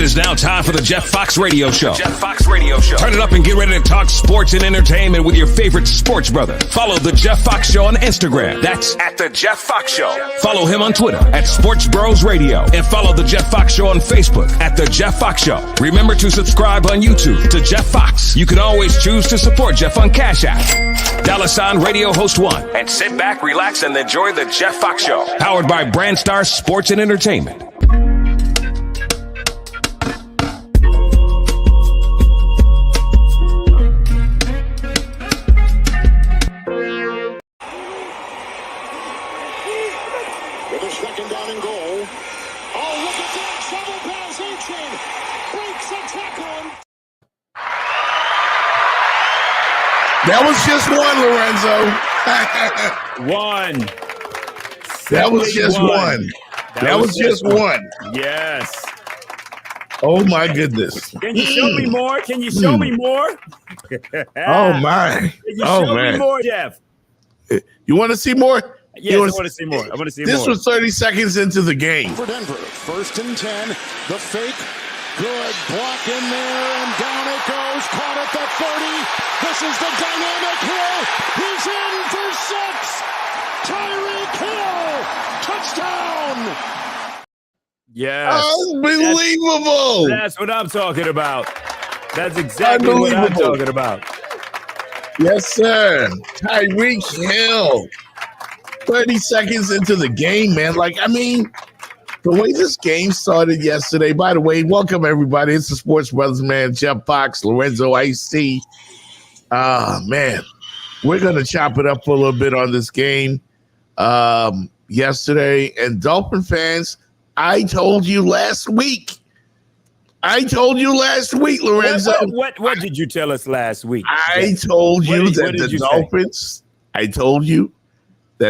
It is now time for the Jeff Fox Radio Show. Jeff Fox Radio Show. Turn it up and get ready to talk sports and entertainment with your favorite sports brother. Follow the Jeff Fox Show on Instagram. That's at the Jeff Fox Show. Follow him on Twitter at Sports Bros Radio. And follow the Jeff Fox Show on Facebook at the Jeff Fox Show. Remember to subscribe on YouTube to Jeff Fox. You can always choose to support Jeff on Cash App. $ Radio Host 1. And sit back, relax, and enjoy the Jeff Fox Show. Powered by Brand Star Sports and Entertainment. That was just one, Lorenzo. One. That was just one. That was just one. Yes. Oh, my goodness. Can you show me more? Can you show me more? Oh, my. Can you show me more, Jeff? You want to see more? Yes, I want to see more. I want to see more. This was 30 seconds into the game. For Denver, 1st and 10. The fake. Good block in there, and down it goes. Caught at the 30. This is the dynamic Hill. He's in for 6. Tyreek Hill. Touchdown. Yes. Unbelievable. That's what I'm talking about. That's exactly what I'm talking about. Yes, sir. Tyreek Hill. 30 seconds into the game, man. The way this game started yesterday, by the way, welcome everybody. It's the Sports Brothers, man. Jeff Fox, Lorenzo Ice-T. Man, we're going to chop it up for a little bit on this game yesterday. And Dolphin fans, I told you last week, Lorenzo. What did you tell us last week? I told you that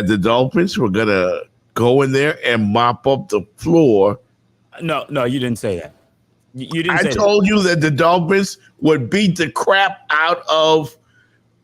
the Dolphins were going to go in there and mop up the floor. No, you didn't say that. You didn't. I told you that the Dolphins would beat the crap out of.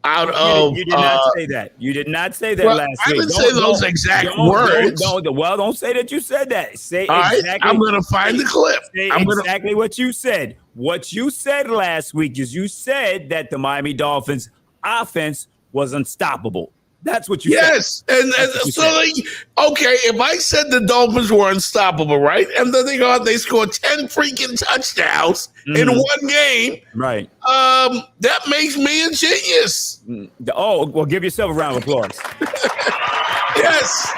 You did not say that. You did not say that last week. I didn't say those exact words. Don't say that you said that. Say all exactly. Right, I'm going to find the clip. Say exactly what you said. What you said last week is you said that the Miami Dolphins offense was unstoppable. That's what you said. Yes. And so, if I said the Dolphins were unstoppable, right? And then they scored 10 freaking touchdowns in one game. Right. That makes me a genius. Oh, well, give yourself a round of applause. Yes.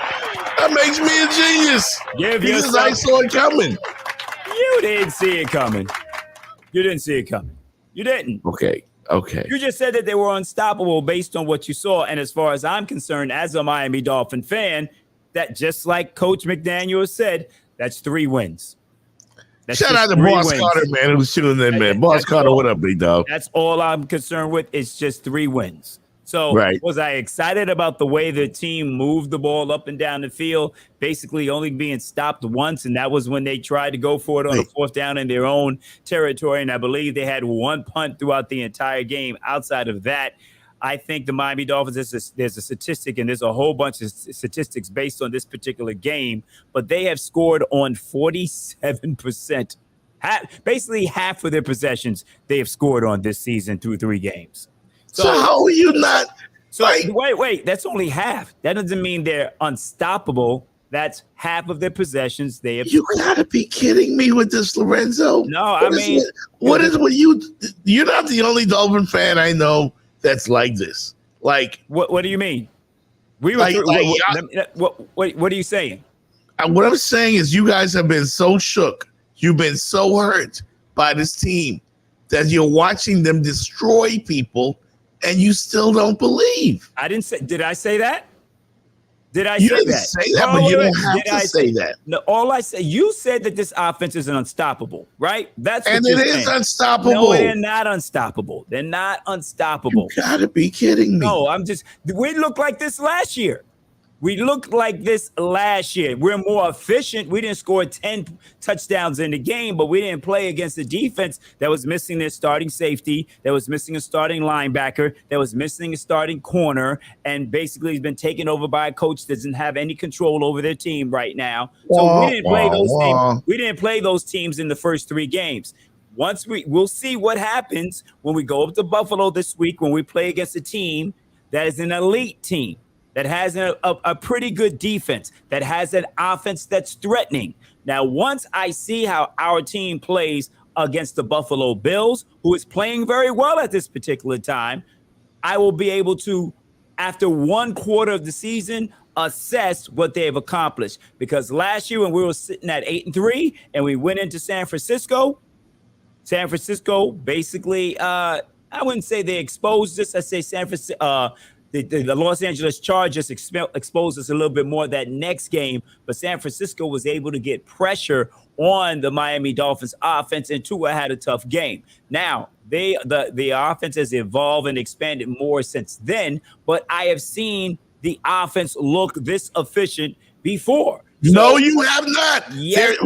That makes me a genius. Because I saw it coming. You didn't see it coming. You didn't. Okay. You just said that they were unstoppable based on what you saw. And as far as I'm concerned, as a Miami Dolphin fan, that just like Coach McDaniel said, that's 3 wins. Shout out to Boss Carter, man, who's tuning in, man. Boss Carter, what up, big dog? That's all I'm concerned with. It's just 3 wins. So was I excited about the way the team moved the ball up and down the field, basically only being stopped once, and that was when they tried to go for it on a 4th down in their own territory, and I believe they had 1 punt throughout the entire game. Outside of that, I think the Miami Dolphins, there's a statistic, and there's a whole bunch of statistics based on this particular game, but they have scored on 47%. Basically half of their possessions they have scored on this season through 3 games. So how are you not? Wait. That's only half. That doesn't mean they're unstoppable. That's half of their possessions they have. You gotta be kidding me with this, Lorenzo. No, you're not the only Dolphin fan I know that's like this. Like, what do you mean? What are you saying? What I'm saying is you guys have been so shook. You've been so hurt by this team that you're watching them destroy people. And you still don't believe. I didn't say. Did I say that? Did I you say didn't that? Say that, but you don't have to say that. No, all I say. You said that this offense is unstoppable, right? That's what and it is unstoppable. No, they're not unstoppable. They're not unstoppable. You gotta be kidding me. No, we looked like this last year. We looked like this last year. We're more efficient. We didn't score 10 touchdowns in the game, but we didn't play against a defense that was missing their starting safety, that was missing a starting linebacker, that was missing a starting corner, and basically has been taken over by a coach that doesn't have any control over their team right now. So we didn't play those teams. We didn't play those teams in the first 3 games. We'll see what happens when we go up to Buffalo this week when we play against a team that is an elite team, that has a pretty good defense, that has an offense that's threatening. Now, once I see how our team plays against the Buffalo Bills, who is playing very well at this particular time, I will be able to, after 1 quarter of the season, assess what they have accomplished. Because last year when we were sitting at 8-3 and we went into San Francisco basically, I wouldn't say they exposed us. I say San Francisco, the Los Angeles Chargers exposed us a little bit more that next game, but San Francisco was able to get pressure on the Miami Dolphins offense, and Tua had a tough game. Now, the offense has evolved and expanded more since then, but I have seen the offense look this efficient before. No, you have not. Yes,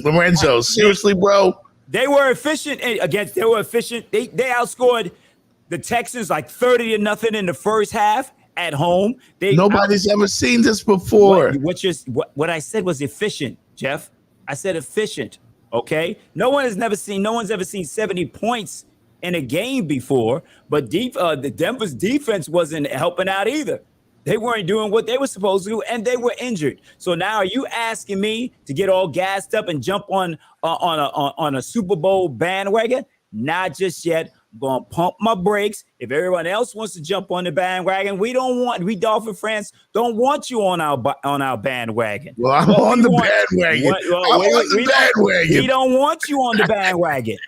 Lorenzo, seriously, bro. They were efficient against. They were efficient. They outscored the Texans like 30-0 in the first half at home. Nobody's ever seen this before. What I said was efficient, Jeff. I said efficient. Okay. No one's ever seen 70 points in a game before. But the Denver's defense wasn't helping out either. They weren't doing what they were supposed to do, and they were injured. So now, are you asking me to get all gassed up and jump on a Super Bowl bandwagon? Not just yet. I'm going to pump my brakes. If everyone else wants to jump on the bandwagon, we Dolphin fans don't want you on our bandwagon. Well, I'm on the bandwagon. We don't want you on the bandwagon.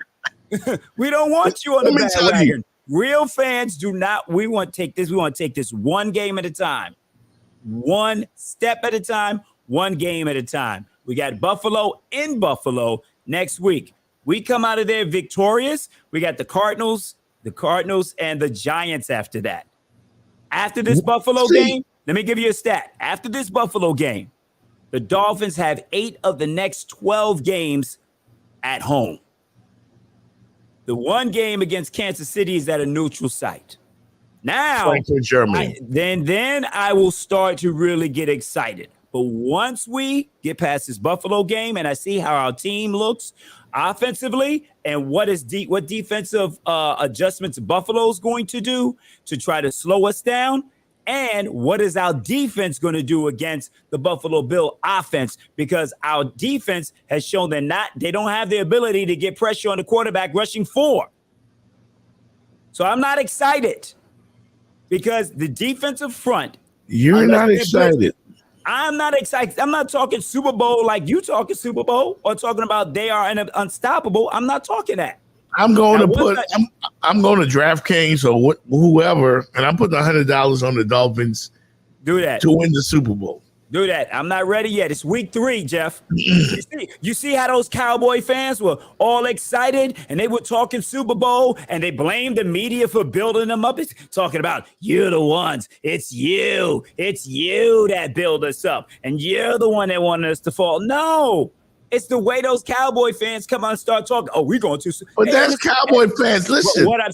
We don't want you on the bandwagon. Real fans do not. We want to take this. We want to take this one game at a time, one step at a time, one game at a time. We got Buffalo in Buffalo next week. We come out of there victorious. We got the Cardinals, and the Giants after that. After this Buffalo game, let me give you a stat. After this Buffalo game, the Dolphins have 8 of the next 12 games at home. The one game against Kansas City is at a neutral site. Now, Germany. Then I will start to really get excited. But once we get past this Buffalo game and I see how our team looks offensively and what defensive adjustments Buffalo's going to do to try to slow us down, and what is our defense going to do against the Buffalo Bill offense? Because our defense has shown they don't have the ability to get pressure on the quarterback rushing 4. So I'm not excited because the defensive front. You're not excited. I'm not excited. I'm not talking Super Bowl like you talking Super Bowl or talking about they are unstoppable. I'm not talking that. I'm going to DraftKings or whoever, and I'm putting $100 on the Dolphins. Do that to win the Super Bowl. Do that. I'm not ready yet. It's week 3, Jeff. You see how those Cowboy fans were all excited and they were talking Super Bowl and they blamed the media for building them up. It's talking about you're the ones. It's you that build us up, and you're the one that wanted us to fall. No. It's the way those Cowboy fans come out and start talking. Oh, we're going to. But that's Cowboy fans. Listen. What I'm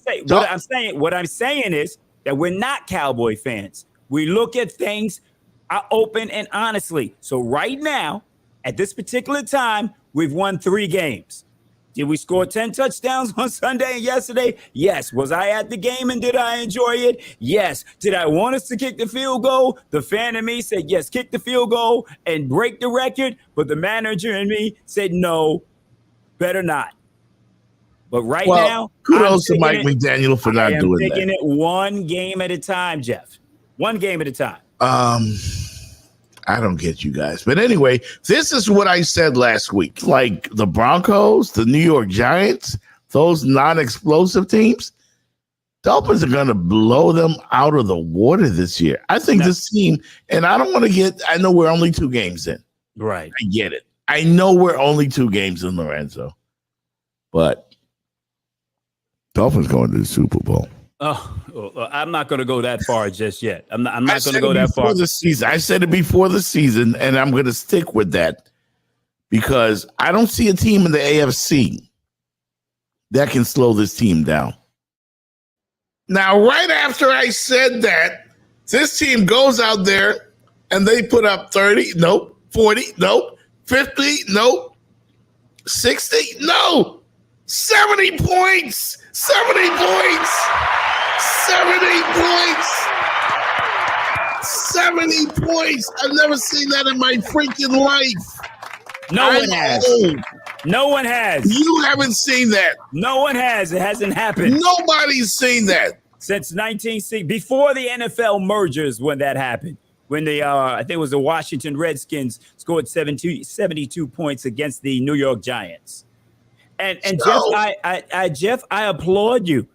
saying is that we're not Cowboy fans. We look at things open and honestly. So right now, at this particular time, we've won 3 games. Did we score 10 touchdowns on Sunday and yesterday? Yes. Was I at the game and did I enjoy it? Yes. Did I want us to kick the field goal? The fan in me said, yes, kick the field goal and break the record. But the manager in me said, no, better not. But now, kudos to Mike McDaniel for not doing that. I'm taking it one game at a time, Jeff. One game at a time. I don't get you guys. But anyway, this is what I said last week. Like the Broncos, the New York Giants, those non-explosive teams, Dolphins are going to blow them out of the water this year. I think this team, and I know we're only 2 games in. Right. I get it. I know we're only 2 games in, Lorenzo. But Dolphins going to the Super Bowl. I'm not going to go that far just yet. I'm not going to go that far. I said it before the season, and I'm going to stick with that because I don't see a team in the AFC that can slow this team down. Now, right after I said that, this team goes out there and they put up 30, nope, 40, nope, 50, nope, 60, no, 70 points, 70 points, 70 points, 70 points. I've never seen that in my freaking life. No one has. No one has. You haven't seen that. No one has. It hasn't happened. Nobody's seen that. Since 1960, before the NFL mergers when that happened. When they, I think it was the Washington Redskins scored 72 points against the New York Giants. And Jeff, I applaud you.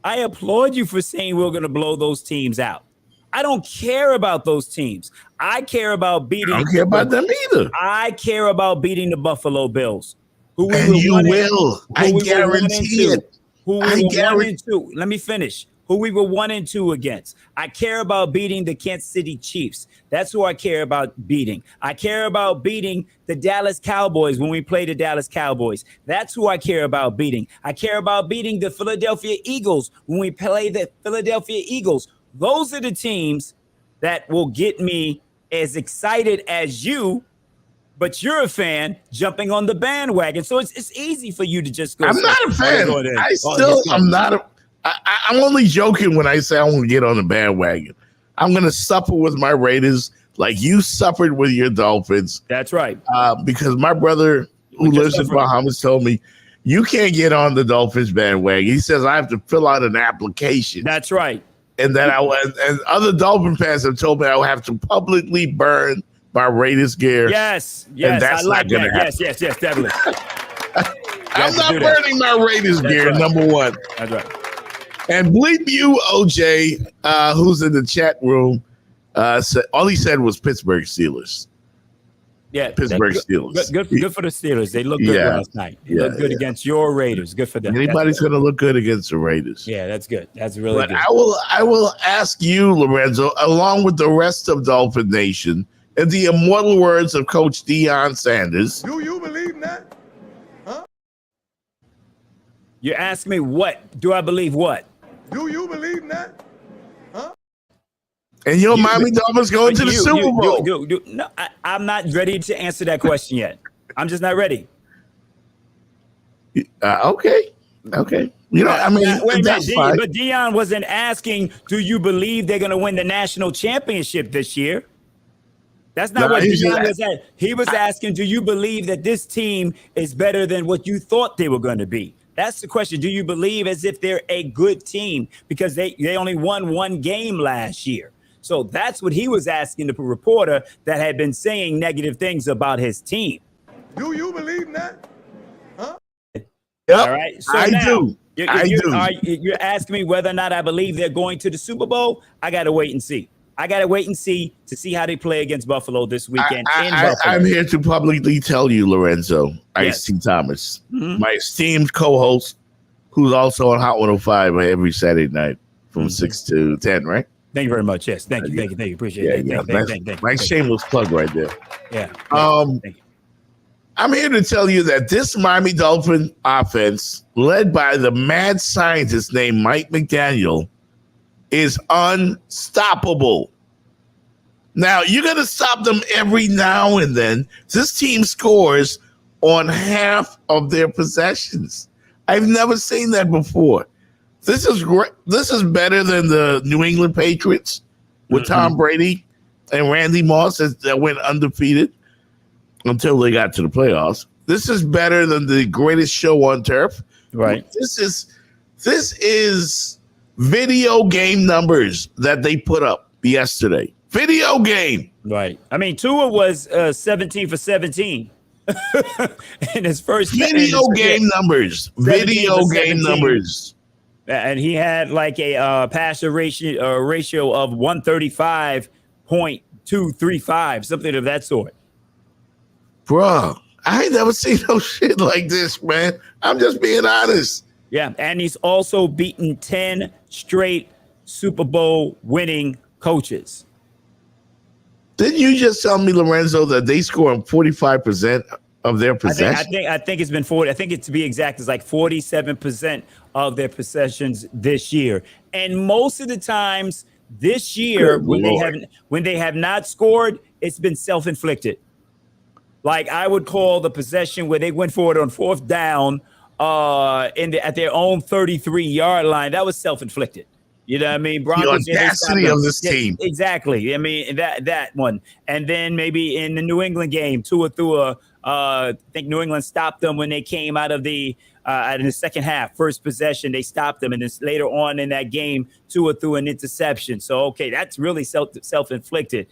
I applaud you for saying we're going to blow those teams out. I don't care about those teams. I care about beating. I don't care about them either. I care about beating the Buffalo Bills. Who we and you will. I guarantee it. I guarantee. Let me finish. Who we were 1-2 against. I care about beating the Kansas City Chiefs. That's who I care about beating. I care about beating the Dallas Cowboys when we play the Dallas Cowboys. That's who I care about beating. I care about beating the Philadelphia Eagles when we play the Philadelphia Eagles. Those are the teams that will get me as excited as you, but you're a fan jumping on the bandwagon. So it's easy for you to just go. I'm not a fan. I'm not I'm only joking when I say I want to get on the bandwagon. I'm going to suffer with my Raiders like you suffered with your Dolphins. That's right. Because my brother who lives in Bahamas told me, you can't get on the Dolphins bandwagon. He says I have to fill out an application. That's right. And then and other Dolphin fans have told me I will have to publicly burn my Raiders gear. Yes. And that's I like not that. Yes, definitely. I'm not burning my Raiders gear, right. Number one. That's right. And bleep you, OJ, who's in the chat room, all he said was Pittsburgh Steelers. Yeah, Pittsburgh Steelers. Good for the Steelers. They looked good last night. They looked good against your Raiders. Good for them. Anybody's going to look good against the Raiders. Yeah, that's good. That's really good. I will ask you, Lorenzo, along with the rest of Dolphin Nation, in the immortal words of Coach Deion Sanders. Do you believe that? Huh? You ask me what? Do I believe what? Do you believe that? Huh? And your Miami Dolphins going to the Super Bowl. No, I'm not ready to answer that question yet. I'm just not ready. Okay. You know, I mean, that's fine. But Deion wasn't asking, do you believe they're going to win the national championship this year? That's not what Deion was asking. He was asking, do you believe that this team is better than what you thought they were going to be? That's the question. Do you believe as if they're a good team? Because they only won one game last year. So that's what he was asking the reporter that had been saying negative things about his team. Do you believe that? Huh? Yep, all right. So I do. You're asking me whether or not I believe they're going to the Super Bowl? I got to wait and see. I got to wait and see to see how they play against Buffalo this weekend. I'm here to publicly tell you, Lorenzo, Ice-T Thomas, my esteemed co-host, who's also on Hot 105 every Saturday night from 6 to 10, right? Thank you very much. Yes. Thank you. Appreciate it. Thank you. Nice shameless plug right there. Yeah. Thank you. I'm here to tell you that this Miami Dolphin offense, led by the mad scientist named Mike McDaniel, is unstoppable. Now, you're going to stop them every now and then. This team scores on half of their possessions. I've never seen that before. This is great. This is better than the New England Patriots with Tom Brady and Randy Moss that went undefeated until they got to the playoffs. This is better than the greatest show on turf. Right. This is video game numbers that they put up yesterday. Video game. Right. I mean, Tua was 17 for 17 in his first video game numbers. Video game numbers. And he had like a passer ratio of 135.235, something of that sort. Bro, I ain't never seen no shit like this, man. I'm just being honest. Yeah, and he's also beaten 10 straight Super Bowl winning coaches. Didn't you just tell me, Lorenzo, that they score 45% of their possessions? I think it's been 40. I think to be exact, it's like 47% of their possessions this year. And most of the times this year, when they have not scored, it's been self-inflicted. Like I would call the possession where they went for it on fourth down at their own 33-yard line. That was self-inflicted. You know what I mean? Broncos, the audacity of this team. Exactly. I mean, that one. And then maybe in the New England game, Tua threw I think New England stopped them when they came out of in the second half, first possession, they stopped them. And then later on in that game, Tua threw an interception. So, okay, that's really self-inflicted.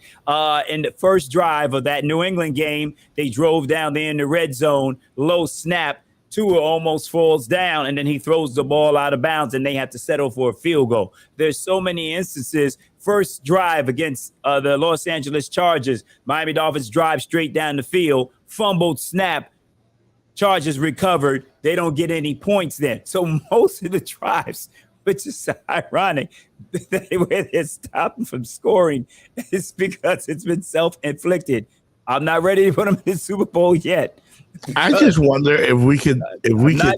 In the first drive of that New England game, they drove down there in the red zone, low snap. Tua almost falls down, and then he throws the ball out of bounds, and they have to settle for a field goal. There's so many instances. First drive against the Los Angeles Chargers, Miami Dolphins drive straight down the field, fumbled snap, Chargers recovered. They don't get any points then. So most of the drives, which is ironic, where they're stopping from scoring, is because it's been self-inflicted. I'm not ready to put them in the Super Bowl yet. I just wonder if we could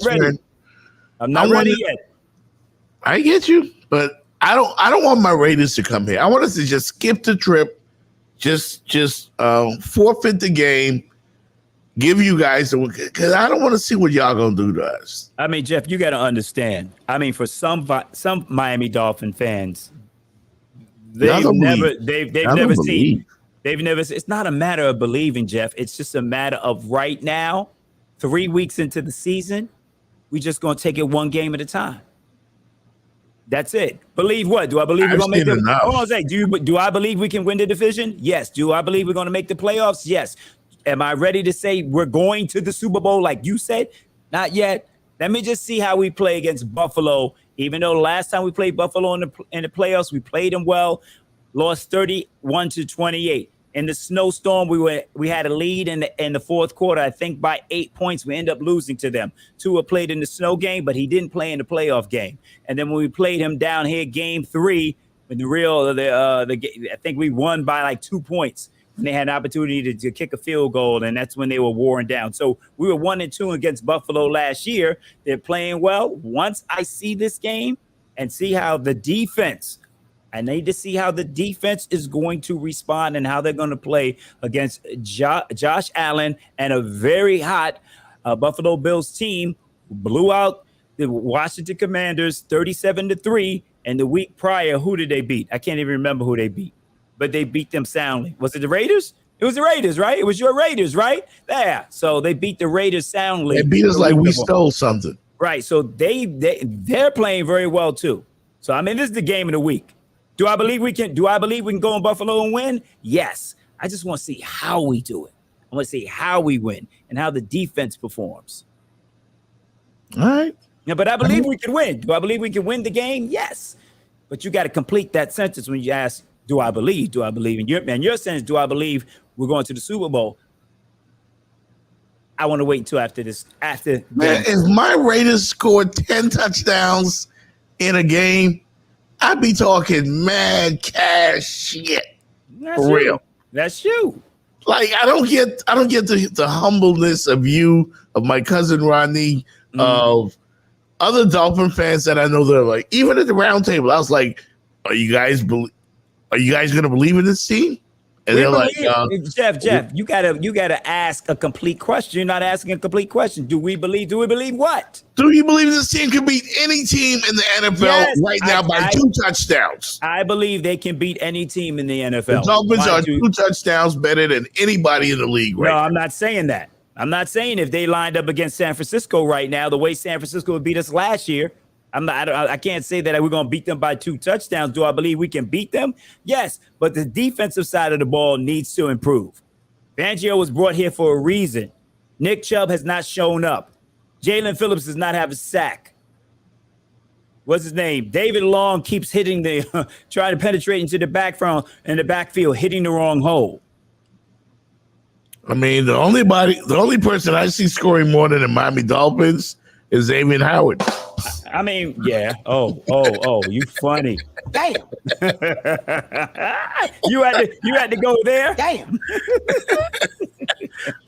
turn. I'm not ready yet. I get you, but I don't want my Raiders to come here. I want us to just skip the trip, just forfeit the game, give you guys because I don't want to see what y'all gonna do to us. I mean, Jeff, you got to understand. I mean, for some Miami Dolphin fans, they've never seen. It's not a matter of believing, Jeff. It's just a matter of right now, 3 weeks into the season, we just going to take it one game at a time. That's it. Believe what? Do I believe we're going to make the Hold on a sec. Do I believe we can win the division? Yes. Do I believe we're going to make the playoffs? Yes. Am I ready to say we're going to the Super Bowl like you said? Not yet. Let me just see how we play against Buffalo. Even though last time we played Buffalo in the playoffs, we played them well, lost 31-28. In the snowstorm, we had a lead in the fourth quarter, I think by 8 points. We ended up losing to them. Tua played in the snow game, but he didn't play in the playoff game. And then when we played him down here, game 3, in I think we won by like 2 points. And they had an opportunity to kick a field goal, and that's when they were worn down. So we were 1-2 against Buffalo last year. They're playing well. Once I see this game and see how the defense, I need to see how the defense is going to respond and how they're going to play against Josh Allen and a very hot Buffalo Bills team who blew out the Washington Commanders 37-3. And the week prior, who did they beat? I can't even remember who they beat, but they beat them soundly. Was it the Raiders? It was the Raiders, right? It was your Raiders, right? Yeah. So they beat the Raiders soundly. They beat us like we stole something. Right. So they're playing very well too. So I mean, this is the game of the week. Do I believe we can go in Buffalo and win? Yes. I just want to see how we do it. I want to see how we win and how the defense performs. All right. Yeah, but I believe we can win. Do I believe we can win the game? Yes. But you got to complete that sentence when you ask, do I believe? Do I believe? In your sentence, do I believe we're going to the Super Bowl? I want to wait until after this. Man, if my Raiders scored 10 touchdowns in a game, I'd be talking mad cash shit. For real. That's you. Like I don't get the humbleness of you, of my cousin Rodney, of other Dolphin fans that I know that are like, even at the round table, I was like, are you guys gonna believe in this team? And they're like, Jeff, you gotta ask a complete question. You're not asking a complete question. Do we believe what? Do you believe this team can beat any team in the NFL right now by 2 touchdowns? I believe they can beat any team in the NFL. The Dolphins are 2 touchdowns better than anybody in the league right now. No, I'm not saying that. I'm not saying if they lined up against San Francisco right now, the way San Francisco would beat us last year, I can't say that we're going to beat them by 2 touchdowns. Do I believe we can beat them? Yes, but the defensive side of the ball needs to improve. Fangio was brought here for a reason. Nick Chubb has not shown up. Jalen Phillips does not have a sack. What's his name? David Long keeps hitting trying to penetrate into the backfield, hitting the wrong hole. I mean, the only person I see scoring more than the Miami Dolphins is Xavier Howard. I mean, yeah. Oh, you funny. Damn. you had to go there. Damn.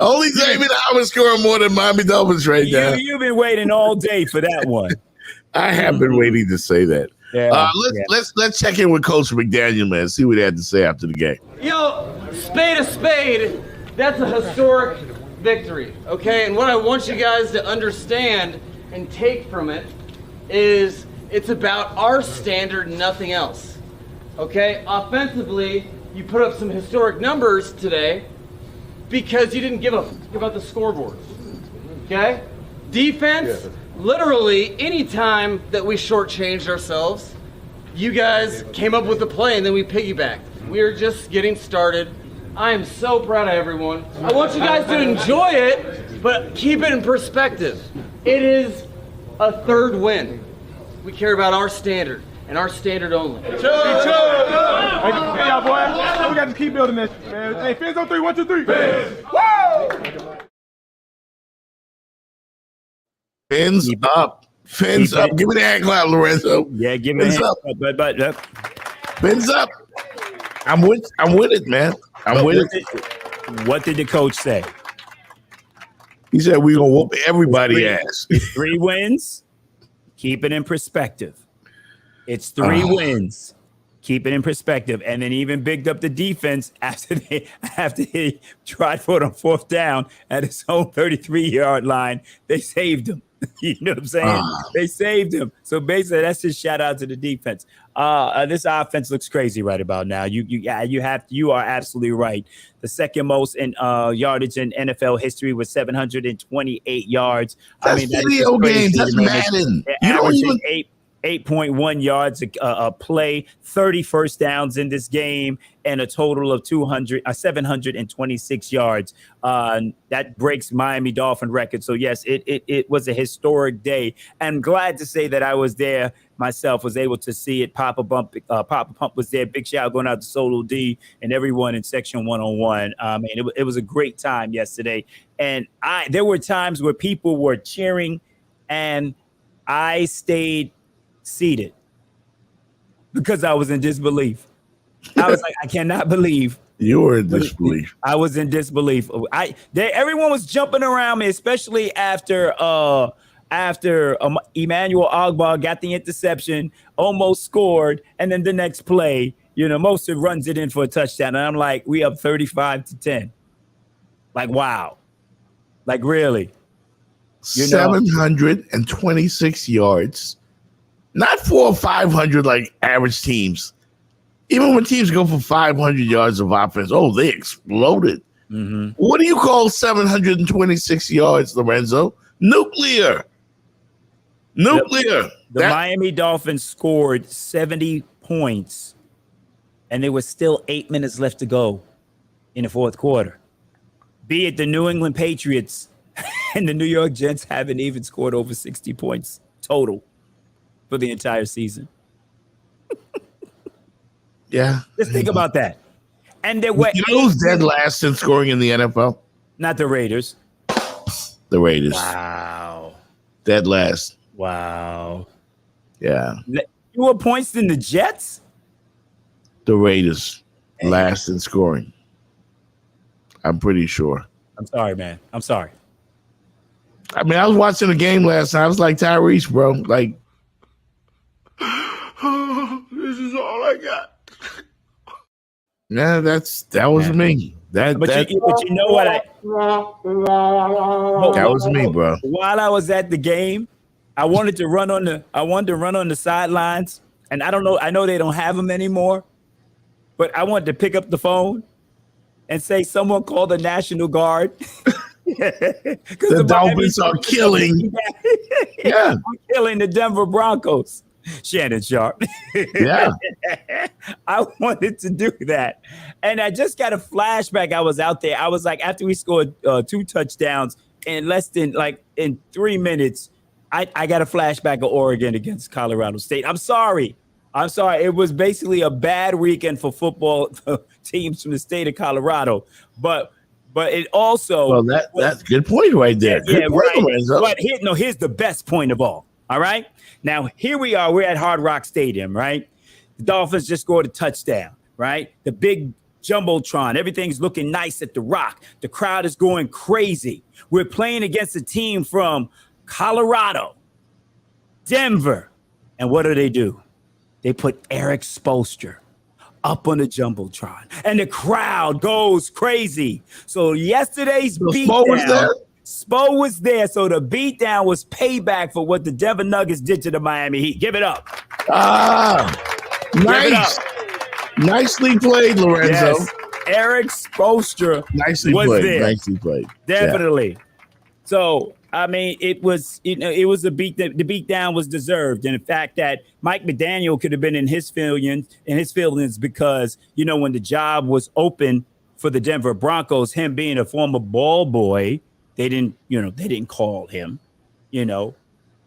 Only David Howard scoring more than Miami Dolphins right now. You've been waiting all day for that one. I have been waiting to say that. Yeah, Let's check in with Coach McDaniel, man. See what he had to say after the game. Spade a spade. That's a historic victory, okay? And what I want you guys to understand and take from it is it's about our standard and nothing else, okay? Offensively, you put up some historic numbers today because you didn't give a f about the scoreboard, okay? Defense, literally any time that we shortchanged ourselves, you guys came up with the play and then we piggybacked. We are just getting started. I am so proud of everyone. I want you guys to enjoy it, but keep it in perspective. It is a third win. We care about our standard and our standard only. Hey, y'all, boy. We got to keep building this, man. Hey, Fins on 3, 1, 2, 3. Fins. Woo! Fins up. Fins up. Give me the hand clap, Lorenzo. Yeah, give me Fins a up. But Fins up. I'm with it, man. I'm with it. What did the coach say? He said we're gonna whoop everybody ass. 3 wins. Keep it in perspective. It's 3 wins. Keep it in perspective. And then even bigged up the defense after they tried for it on 4th down at his own 33-yard line. They saved him. You know what I'm saying? They saved him. So basically, that's just shout out to the defense. This offense looks crazy right about now. You are absolutely right. The second most in yardage in NFL history was 728 yards. That's video games. That's Madden. You don't even 8.1 yards a play, 30 first downs in this game, and a total of 726 yards. That breaks Miami Dolphin record. So yes, it was a historic day. I'm glad to say that I was there myself, was able to see it. Papa Pump was there. Big shout out going out to Solo D and everyone in Section 101. And it was a great time yesterday. And there were times where people were cheering, and I stayed seated because I was in disbelief. I was like, I cannot believe you were in disbelief. I was in disbelief. Everyone was jumping around me, especially after Emmanuel Ogbah got the interception, almost scored, and then the next play, Mostert runs it in for a touchdown, and I'm like, we up 35-10. Like, wow, like really, 726 yards. Not 400 or 500 like average teams. Even when teams go for 500 yards of offense, they exploded. Mm-hmm. What do you call 726 yards, Lorenzo? Nuclear. The Miami Dolphins scored 70 points, and there was still 8 minutes left to go in the 4th quarter. Be it the New England Patriots and the New York Jets haven't even scored over 60 points total for the entire season. Yeah. Just think about that. And there were who's dead last in scoring in the NFL? Not the Raiders. The Raiders. Wow. Dead last. Wow. Yeah. Fewer points than the Jets? The Raiders last in scoring. I'm pretty sure. I'm sorry, man. I'm sorry. I mean, I was watching the game last night. I was like Tyrese, bro. Like, this is all I got. Yeah, that was me. But you know what? That was me, bro. While I was at the game, I wanted to run on the sidelines, and I don't know. I know they don't have them anymore, but I wanted to pick up the phone and say, "Someone call the National Guard." The Dolphins are killing. Killing the Denver Broncos. Shannon Sharp. Yeah. I wanted to do that. And I just got a flashback. I was out there. I was like, after we scored 2 touchdowns in less than in 3 minutes, I got a flashback of Oregon against Colorado State. I'm sorry. It was basically a bad weekend for football teams from the state of Colorado. But it also that's a good point right there. Yeah, right. But here's the best point of all. All right. Now, here we are. We're at Hard Rock Stadium, right? The Dolphins just scored a touchdown, right? The big Jumbotron. Everything's looking nice at the Rock. The crowd is going crazy. We're playing against a team from Colorado, Denver. And what do? They put Eric Spoelstra up on the Jumbotron. And the crowd goes crazy. So yesterday's beatdown. Spo was there, so the beatdown was payback for what the Denver Nuggets did to the Miami Heat. Give it up. Nice. Nicely played, Lorenzo. Yes. Eric Spoelstra Nicely played. Definitely. Yeah. So, I mean, it was a beat. The beatdown was deserved. And the fact that Mike McDaniel could have been in his feelings because, when the job was open for the Denver Broncos, him being a former ball boy, they didn't call him.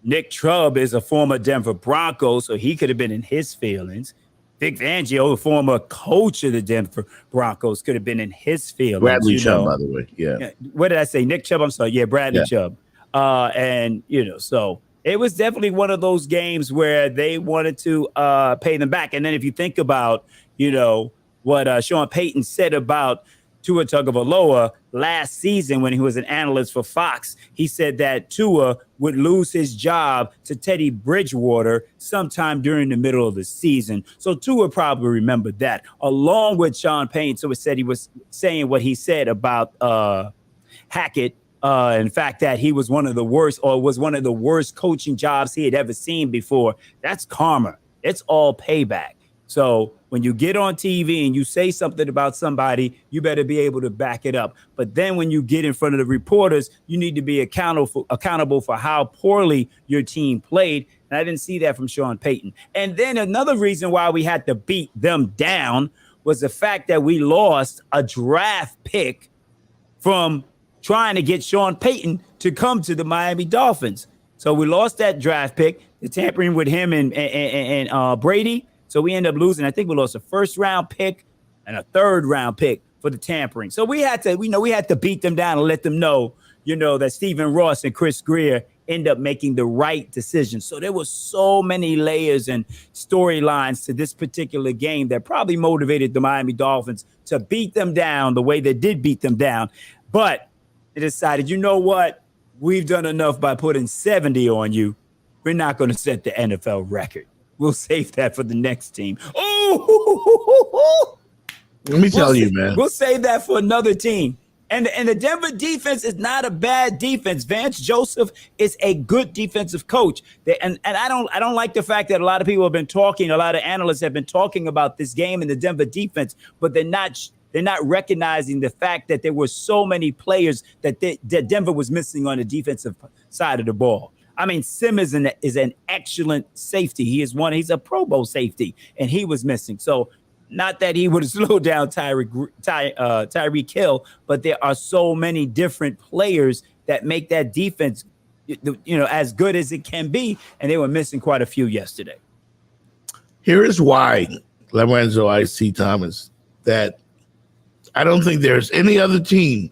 Nick Chubb is a former Denver Bronco, so he could have been in his feelings. Vic Fangio, a former coach of the Denver Broncos, could have been in his feelings. Bradley Chubb, by the way. Yeah. What did I say? Nick Chubb? I'm sorry. Yeah, Bradley Chubb. So it was definitely one of those games where they wanted to pay them back. And then if you think about, what Sean Payton said about Tua Tagovailoa last season when he was an analyst for Fox, he said that Tua would lose his job to Teddy Bridgewater sometime during the middle of the season. So Tua probably remembered that, along with Sean Payton. So it said he was saying what he said about Hackett. In fact, that he was one of the worst coaching jobs he had ever seen before. That's karma. It's all payback. So when you get on TV and you say something about somebody, you better be able to back it up. But then when you get in front of the reporters, you need to be accountable for how poorly your team played. And I didn't see that from Sean Payton. And then another reason why we had to beat them down was the fact that we lost a draft pick from trying to get Sean Payton to come to the Miami Dolphins. So we lost that draft pick, the tampering with him and Brady. So we end up losing. I think we lost a first-round pick and a third-round pick for the tampering. So we had to beat them down and let them know, that Stephen Ross and Chris Greer end up making the right decision. So there were so many layers and storylines to this particular game that probably motivated the Miami Dolphins to beat them down the way they did beat them down. But they decided, you know what? We've done enough by putting 70 on you. We're not going to set the NFL record. We'll save that for the next team. Oh, let me tell you, man. We'll save that for another team. And the Denver defense is not a bad defense. Vance Joseph is a good defensive coach. And I don't like the fact that a lot of people have been talking, a lot of analysts have been talking about this game and the Denver defense, but they're not recognizing the fact that there were so many players that Denver was missing on the defensive side of the ball. I mean, Simmons is an excellent safety. He's a Pro Bowl safety, and he was missing. So not that he would have slowed down Tyreek Hill, but there are so many different players that make that defense, as good as it can be, and they were missing quite a few yesterday. Here is why, Lorenzo I.C. Thomas, that I don't think there's any other team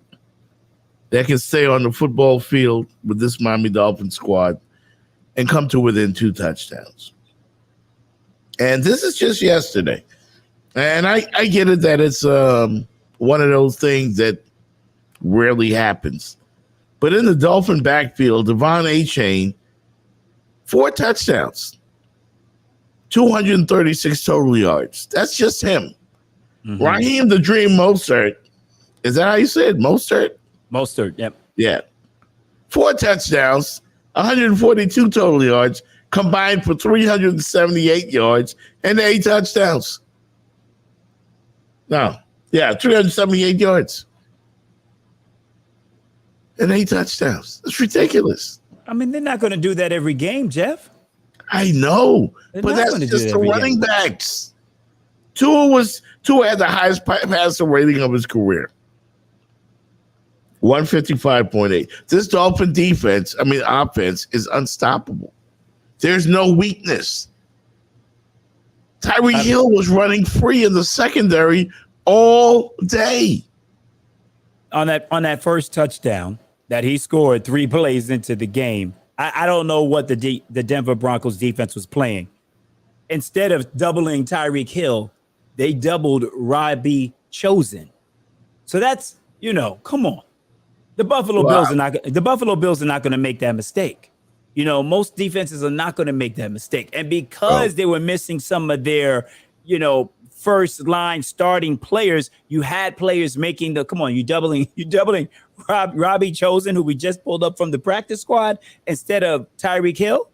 that can stay on the football field with this Miami Dolphins squad and come to within 2 touchdowns. And this is just yesterday. And I get it that it's one of those things that rarely happens. But in the Dolphin backfield, Devon Achane, 4 touchdowns, 236 total yards. That's just him. Mm-hmm. Raheem the Dream Mostert. Is that how you say it? Mostert? Mostert, yep. Yeah. 4 touchdowns, 142 total yards, combined for 378 yards and 8 touchdowns. No. Yeah, 378 yards. And 8 touchdowns. It's ridiculous. I mean, they're not going to do that every game, Jeff. I know. But that's just the running backs. Tua had the highest passer rating of his career. 155.8. This Dolphin offense is unstoppable. There's no weakness. Tyreek Hill was running free in the secondary all day. On that first touchdown that he scored 3 plays into the game, I don't know what the Denver Broncos defense was playing. Instead of doubling Tyreek Hill, they doubled Robbie Chosen. So that's, come on. The Buffalo Bills are not going to make that mistake. Most defenses are not going to make that mistake. And because they were missing some of their, first line starting players, you had players making you doubling Robbie Chosen, who we just pulled up from the practice squad, instead of Tyreek Hill.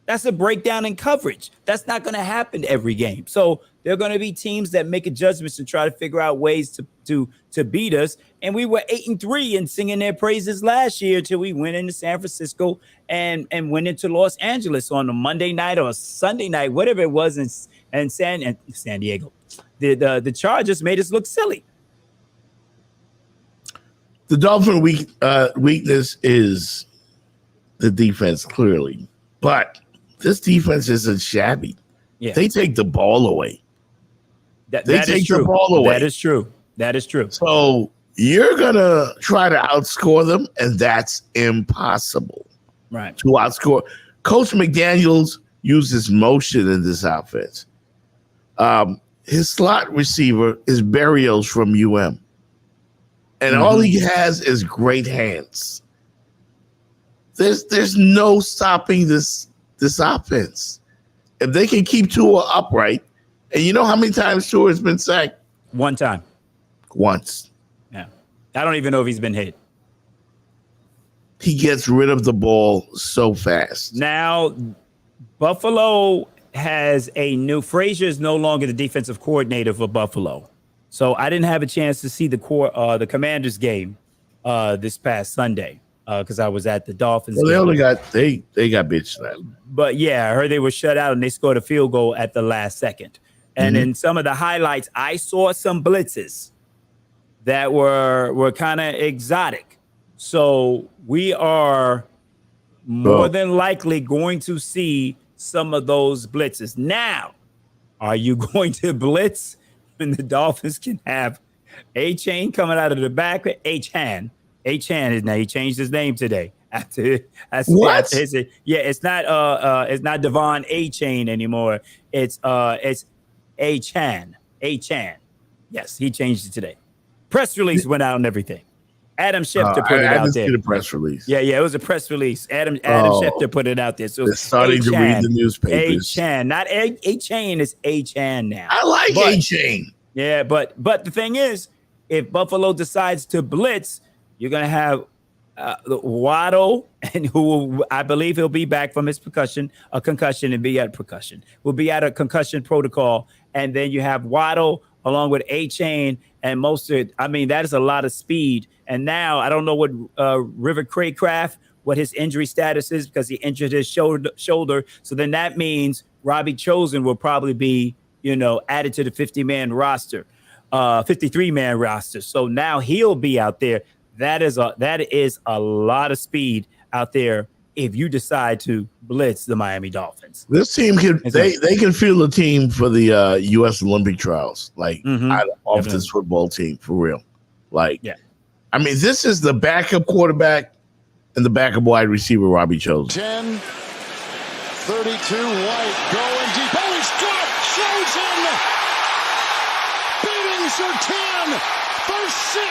That's a breakdown in coverage. That's not going to happen every game. So there are going to be teams that make adjustments and try to figure out ways to beat us. And we were 8-3 and singing their praises last year till we went into San Francisco and went into Los Angeles on a Monday night or a Sunday night, whatever it was, in San Diego. The Chargers made us look silly. The Dolphin weakness is the defense, clearly, but this defense isn't shabby. Yeah. They take the ball away. That is true. The ball away. That is true. So you're going to try to outscore them, and that's impossible. Right. To outscore. Coach McDaniels uses motion in this offense. His slot receiver is Berrios from UM. And all he has is great hands. There's no stopping this offense. If they can keep Tua upright, and you know how many times Tua has been sacked? One time. Once. Yeah. I don't even know if he's been hit. He gets rid of the ball so fast. Now, Buffalo has Frazier is no longer the defensive coordinator for Buffalo. So I didn't have a chance to see the Commanders game this past Sunday because I was at the Dolphins. Well, they only got they got bitched that. But yeah, I heard they were shut out and they scored a field goal at the last second. And in some of the highlights, I saw some blitzes that were kind of exotic. So we are more than likely going to see some of those blitzes. Now, are you going to blitz when the Dolphins can have A-Chain coming out of the back? A-Chan is now, he changed his name today. What? It's not Devon A-Chain anymore. It's A-Chan. Yes, he changed it today. Press release went out and everything. Adam Schefter put it out there. I didn't see the press release. Yeah, it was a press release. Adam Schefter put it out there. So they're starting to read the newspapers. A-Chan, not A-Chain, it's A-Chan now. I like A-Chain. Yeah, but the thing is, if Buffalo decides to blitz, you're going to have Waddle, and I believe he'll be back from his concussion and be at percussion. We'll be at a concussion protocol, and then you have Waddle along with A-Chain and Mostert. I mean, that is a lot of speed. And now I don't know what River Craycraft, what his injury status is because he injured his shoulder. So then that means Robbie Chosen will probably be, added to the 53-man roster. So now he'll be out there. That is a lot of speed out there if you decide to blitz the Miami Dolphins. This team can they can feel the team for the U.S. Olympic trials, off this football team for real. I mean, this is the backup quarterback and the backup wide receiver, Robbie Chosen. 10, 32, White going deep. Oh, he's got Chosen! Beating Surtain for 6.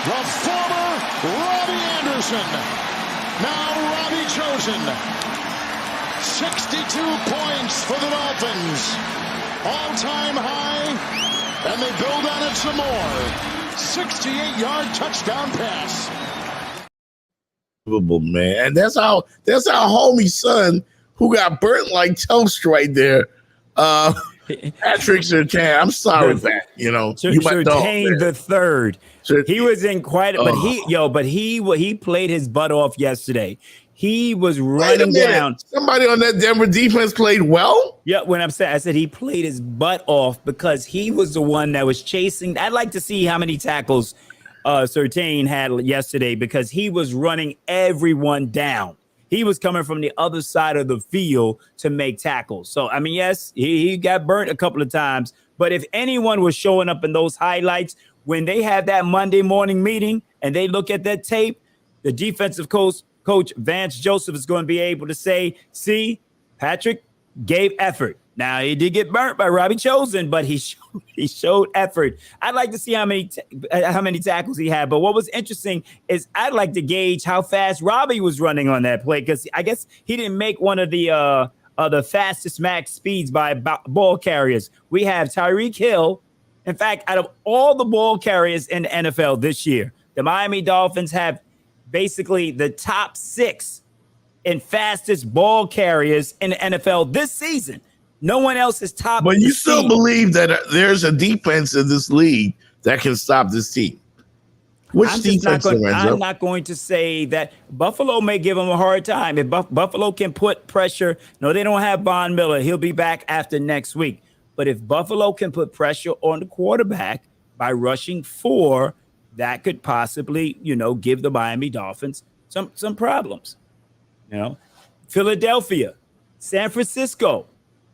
The former Robbie Anderson, now Robbie Chosen. 62 points for the Dolphins. All-time high, and they build on it some more. 68-yard touchdown pass. Man, and that's our homie son who got burnt like toast right there. Patrick Surtain. I'm sorry, man. Surtain the third. He was in quite, but he played his butt off yesterday. He was running down. Somebody on that Denver defense played well. Yeah, when I said he played his butt off because he was the one that was chasing. I'd like to see how many tackles Surtain had yesterday because he was running everyone down. He was coming from the other side of the field to make tackles. So, I mean, yes, he got burnt a couple of times. But if anyone was showing up in those highlights when they have that Monday morning meeting and they look at that tape, the defensive coach Vance Joseph is going to be able to say, see, Patrick gave effort. Now, he did get burnt by Robbie Chosen, but he showed effort. I'd like to see how many tackles he had. But what was interesting is I'd like to gauge how fast Robbie was running on that play, because I guess he didn't make one of the fastest max speeds by ball carriers. We have Tyreek Hill. In fact, out of all the ball carriers in the NFL this year, the Miami Dolphins have basically the top 6 in fastest ball carriers in the NFL this season. No one else is top. But you still believe that there's a defense in this league that can stop this team? Which defense? I'm not going to say that. Buffalo may give them a hard time. If Buffalo can put pressure, no, they don't have Von Miller. He'll be back after next week. But if Buffalo can put pressure on the quarterback by rushing 4, that could possibly, give the Miami Dolphins some problems. Philadelphia, San Francisco,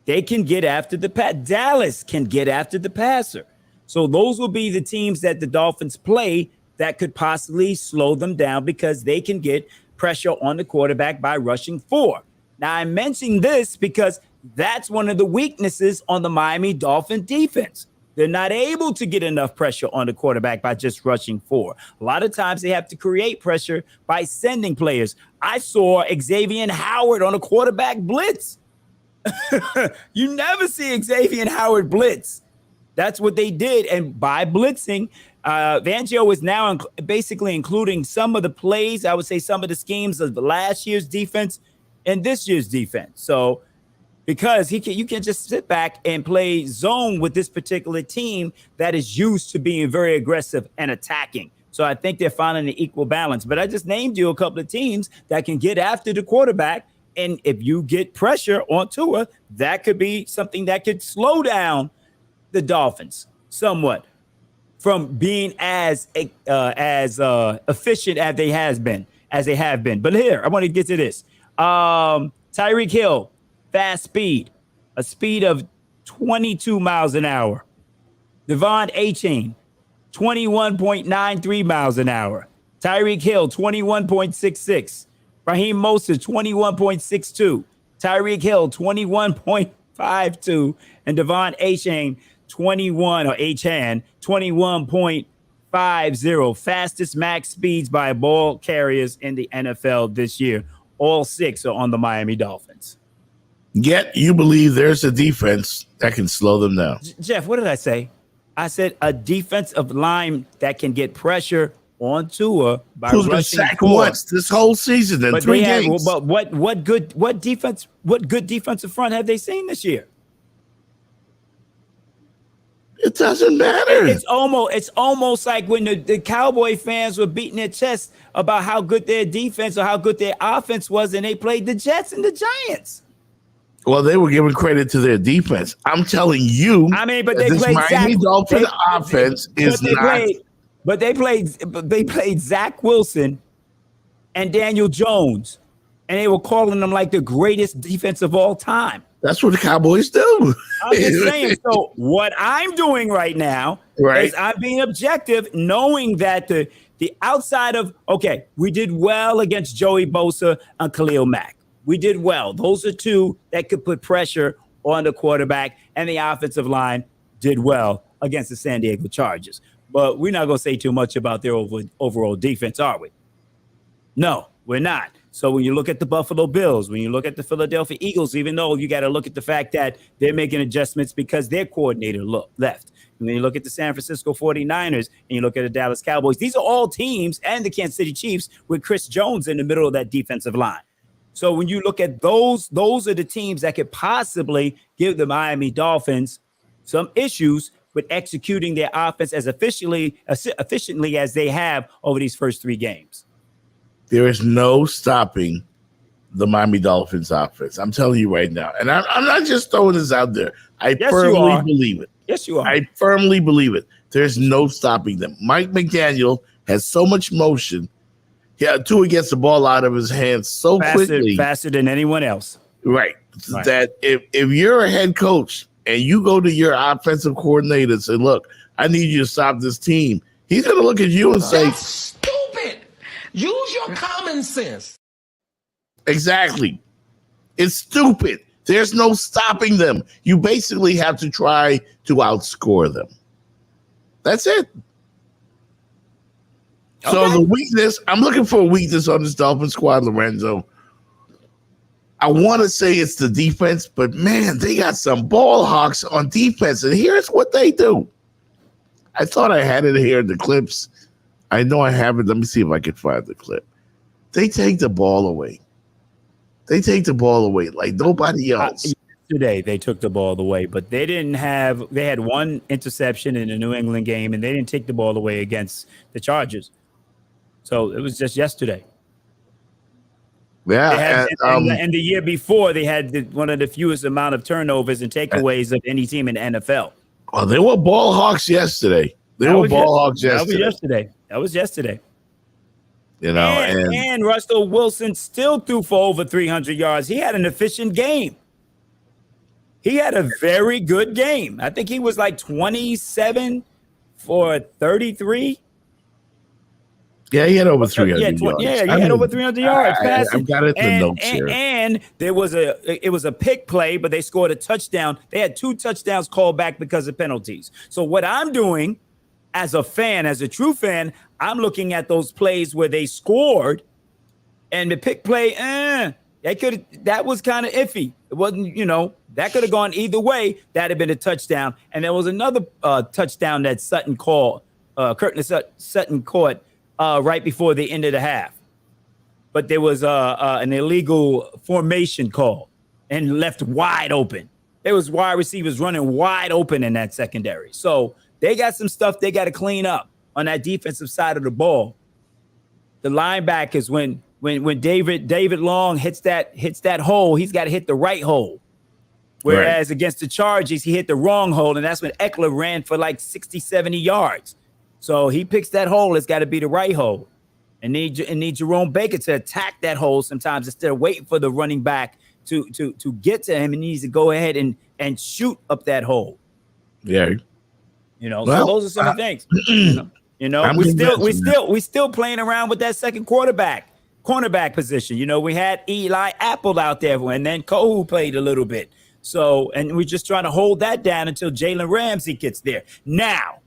they can get after the pass. Dallas can get after the passer. So those will be the teams that the Dolphins play that could possibly slow them down, because they can get pressure on the quarterback by rushing 4. Now, I'm mentioning this because that's one of the weaknesses on the Miami Dolphin defense. They're not able to get enough pressure on the quarterback by just rushing 4. A lot of times they have to create pressure by sending players. I saw Xavier Howard on a quarterback blitz. You never see Xavier Howard blitz. That's what they did. And by blitzing, Fangio is now basically including some of the plays, I would say some of the schemes of last year's defense and this year's defense. So because you can just sit back and play zone with this particular team that is used to being very aggressive and attacking. So I think they're finding an equal balance. But I just named you a couple of teams that can get after the quarterback. And if you get pressure on Tua, that could be something that could slow down the Dolphins somewhat from being as efficient as they have been. But here, I want to get to this. Tyreek Hill, fast speed, a speed of 22 miles an hour. Devon Achane, 21.93 miles an hour. Tyreek Hill, 21.66. Raheem Mostert, 21.62. Tyreek Hill, 21.52. And Devon Achane, 21.50. Fastest max speeds by ball carriers in the NFL this year. All 6 are on the Miami Dolphins. Yet you believe there's a defense that can slow them down. Jeff, what did I say? I said a defensive line that can get pressure on Tua by who's been rushing sacked 4. once this whole season in 3 games. But what good defensive front have they seen this year? It doesn't matter. It's almost like when the Cowboy fans were beating their chests about how good their defense or how good their offense was, and they played the Jets and the Giants. Well, they were giving credit to their defense. I'm telling you. I mean, but they played Miami Dolphins offense is not. But they played Zach Wilson and Daniel Jones, and they were calling them like the greatest defense of all time. That's what the Cowboys do. I'm just saying. So what I'm doing right now is I'm being objective, knowing that the outside of, okay, we did well against Joey Bosa and Khalil Mack. We did well. Those are 2 that could put pressure on the quarterback, and the offensive line did well against the San Diego Chargers. But we're not going to say too much about their overall defense, are we? No, we're not. So when you look at the Buffalo Bills, when you look at the Philadelphia Eagles, even though you got to look at the fact that they're making adjustments because their coordinator left. And when you look at the San Francisco 49ers and you look at the Dallas Cowboys, these are all teams, and the Kansas City Chiefs with Chris Jones in the middle of that defensive line. So when you look at those are the teams that could possibly give the Miami Dolphins some issues with executing their offense as efficiently as they have over these first 3 games. There is no stopping the Miami Dolphins offense. I'm telling you right now. And I'm not just throwing this out there. I firmly believe it. Yes, you are. I firmly believe it. There's no stopping them. Mike McDaniel has so much motion. Tua gets the ball out of his hands so quickly. Faster than anyone else. Right. That if you're a head coach and you go to your offensive coordinator and say, look, I need you to stop this team. He's going to look at you and say, "That's stupid. Use your common sense." Exactly. It's stupid. There's no stopping them. You basically have to try to outscore them. That's it. Okay. So the weakness, I'm looking for a weakness on this Dolphin squad, Lorenzo. I want to say it's the defense, but man, they got some ball hawks on defense. And here's what they do. I thought I had it here in the clips. I know I have it. Let me see if I can find the clip. They take the ball away. They take the ball away like nobody else. Yesterday, they took the ball away, but they had one interception in the New England game, and they didn't take the ball away against the Chargers. So it was just yesterday. Yeah. And the year before, they had one of the fewest amount of turnovers and takeaways of any team in the NFL. Well, they were ball hawks yesterday. That was yesterday. You know, and Russell Wilson still threw for over 300 yards. He had an efficient game. He had a very good game. I think he was like 27 for 33. Yeah, he had over 300 yards. Yeah, he had over 300 yards. I've got it in the notes here. And it was a pick play, but they scored a touchdown. They had 2 touchdowns called back because of penalties. So what I'm doing as a fan, as a true fan, I'm looking at those plays where they scored, and the pick play, that was kind of iffy. It wasn't, that could have gone either way. That'd have been a touchdown. And there was another touchdown that Sutton called, Sutton caught right before the end of the half. But there was an illegal formation call and left wide open. There was wide receivers running wide open in that secondary. So they got some stuff they got to clean up on that defensive side of the ball. The linebackers, when David Long hits that hole, he's got to hit the right hole. Whereas against the Chargers, he hit the wrong hole, and that's when Eckler ran for like 60, 70 yards. So he picks that hole. It's got to be the right hole. And need Jerome Baker to attack that hole sometimes instead of waiting for the running back to get to him. He needs to go ahead and shoot up that hole. Yeah. So those are some of the things. We still playing around with that second cornerback position. We had Eli Apple out there, and then Cole played a little bit. So, and we're just trying to hold that down until Jalen Ramsey gets there. Now,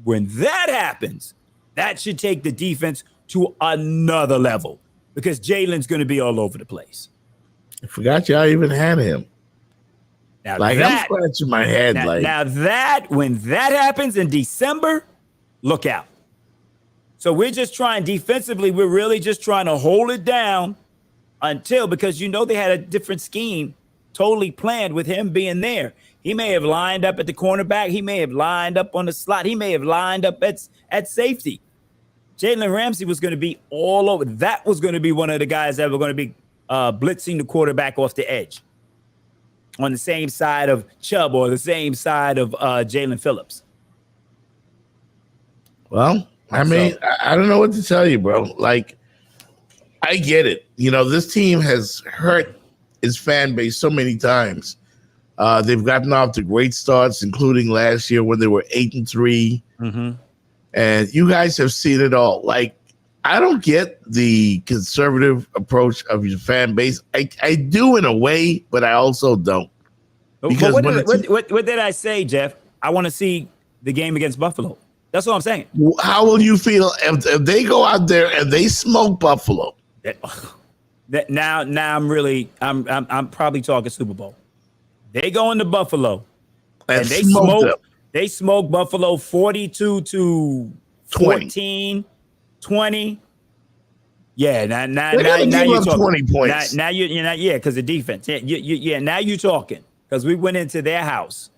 when that happens, that should take the defense to another level because Jalen's going to be all over the place. I forgot y'all even had him. Now I'm scratching my head. When that happens in December, look out. So we're just trying defensively. We're really just trying to hold it down because they had a different scheme totally planned with him being there. He may have lined up at the cornerback. He may have lined up on the slot. He may have lined up at safety. Jalen Ramsey was going to be all over. That was going to be one of the guys that were going to be blitzing the quarterback off the edge on the same side of Chubb or the same side of Jalen Phillips. Well, I don't know what to tell you, bro. Like, I get it. This team has hurt its fan base so many times. They've gotten off to great starts, including last year when they were 8-3. Mm-hmm. And you guys have seen it all. Like, I don't get the conservative approach of your fan base. I do in a way, but I also don't. Because what did I say, Jeff? I want to see the game against Buffalo. That's what I'm saying. How will you feel if they go out there and they smoke Buffalo? Now I'm probably talking Super Bowl. They go into Buffalo and they smoke Buffalo 42-14, 20. Yeah, now you're talking 20 points. Now you're not, because the defense. Yeah, now you're talking because we went into their house.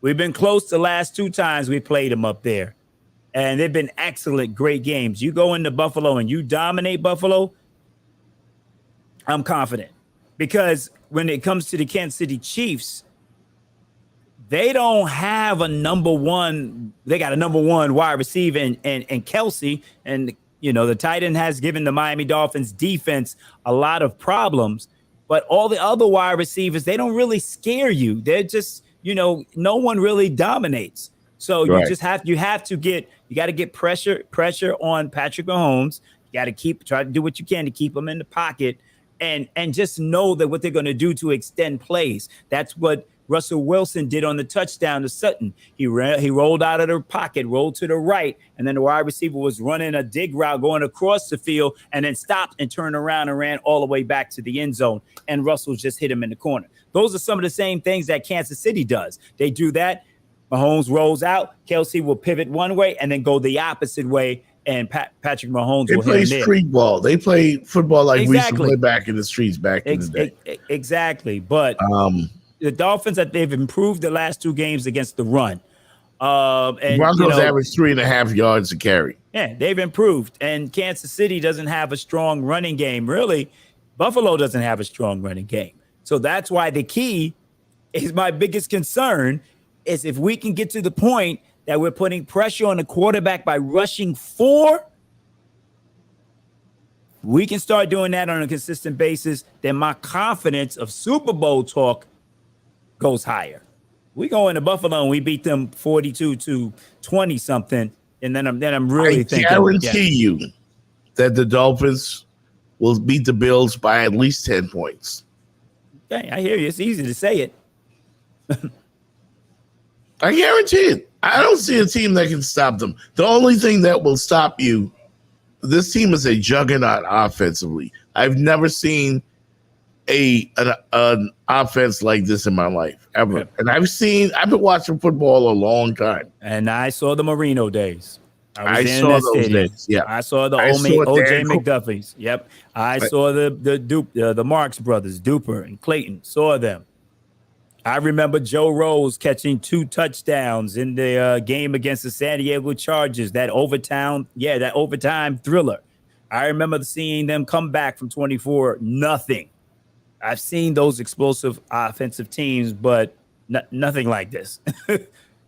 We've been close the last 2 times we played them up there, and they've been excellent, great games. You go into Buffalo and you dominate Buffalo, I'm confident because when it comes to the Kansas City Chiefs, they don't have a number one. They got a number one wide receiver and Kelsey, and the tight end has given the Miami Dolphins defense a lot of problems. But all the other wide receivers, they don't really scare you. They're just, no one really dominates. So you just have to get pressure on Patrick Mahomes. You got to try to do what you can to keep him in the pocket, and just know that what they're going to do to extend plays. That's what Russell Wilson did on the touchdown to Sutton. He rolled out of the pocket, rolled to the right, and then the wide receiver was running a dig route going across the field, and then stopped and turned around and ran all the way back to the end zone, and Russell just hit him in the corner. Those are some of the same things that Kansas City does. They do that. Mahomes rolls out. Kelsey will pivot one way and then go the opposite way, and Patrick Mahomes will hit him there. They play street ball. They play football like we used to play back in the streets back in the day. Exactly. But the Dolphins, they've improved the last 2 games against the run. And Broncos average 3.5 yards a carry. Yeah, they've improved. And Kansas City doesn't have a strong running game. Really, Buffalo doesn't have a strong running game. So that's why the key is my biggest concern is if we can get to the point that we're putting pressure on the quarterback by rushing 4, we can start doing that on a consistent basis, then my confidence of Super Bowl talk goes higher. We go into Buffalo and we beat them 42-20 something, and then I'm really thinking. I guarantee you that the Dolphins will beat the Bills by at least 10 points. Okay, I hear you. It's easy to say it. I guarantee it. I don't see a team that can stop them. The only thing that will stop you, this team is a juggernaut offensively. I've never seen an offense like this in my life ever. Yep. And I've been watching football a long time. And I saw the Marino days. I saw those days. Yeah. I saw the OJ McDuffies. Yep. I saw the Marx brothers, Duper and Clayton. Saw them. I remember Joe Rose catching 2 touchdowns in the game against the San Diego Chargers, that overtime thriller. I remember seeing them come back from 24-0. I've seen those explosive offensive teams, but nothing like this.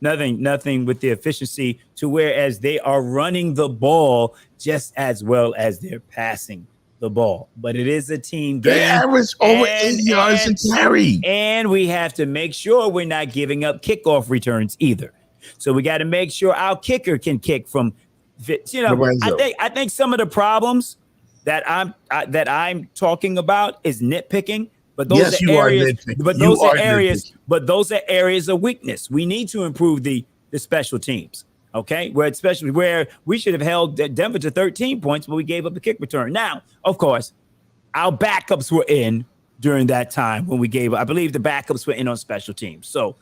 Nothing with the efficiency to whereas they are running the ball just as well as they're passing the ball. But it is a team game. They average over 8 yards a carry. And we have to make sure we're not giving up kickoff returns either. So we got to make sure our kicker can kick from, I think some of the problems that I'm talking about is nitpicking. But those are areas. But those are areas of weakness. We need to improve the special teams. Okay, where we should have held Denver to 13 points, but we gave up the kick return. Now, of course, our backups were in during that time when we gave. I believe the backups were in on special teams, so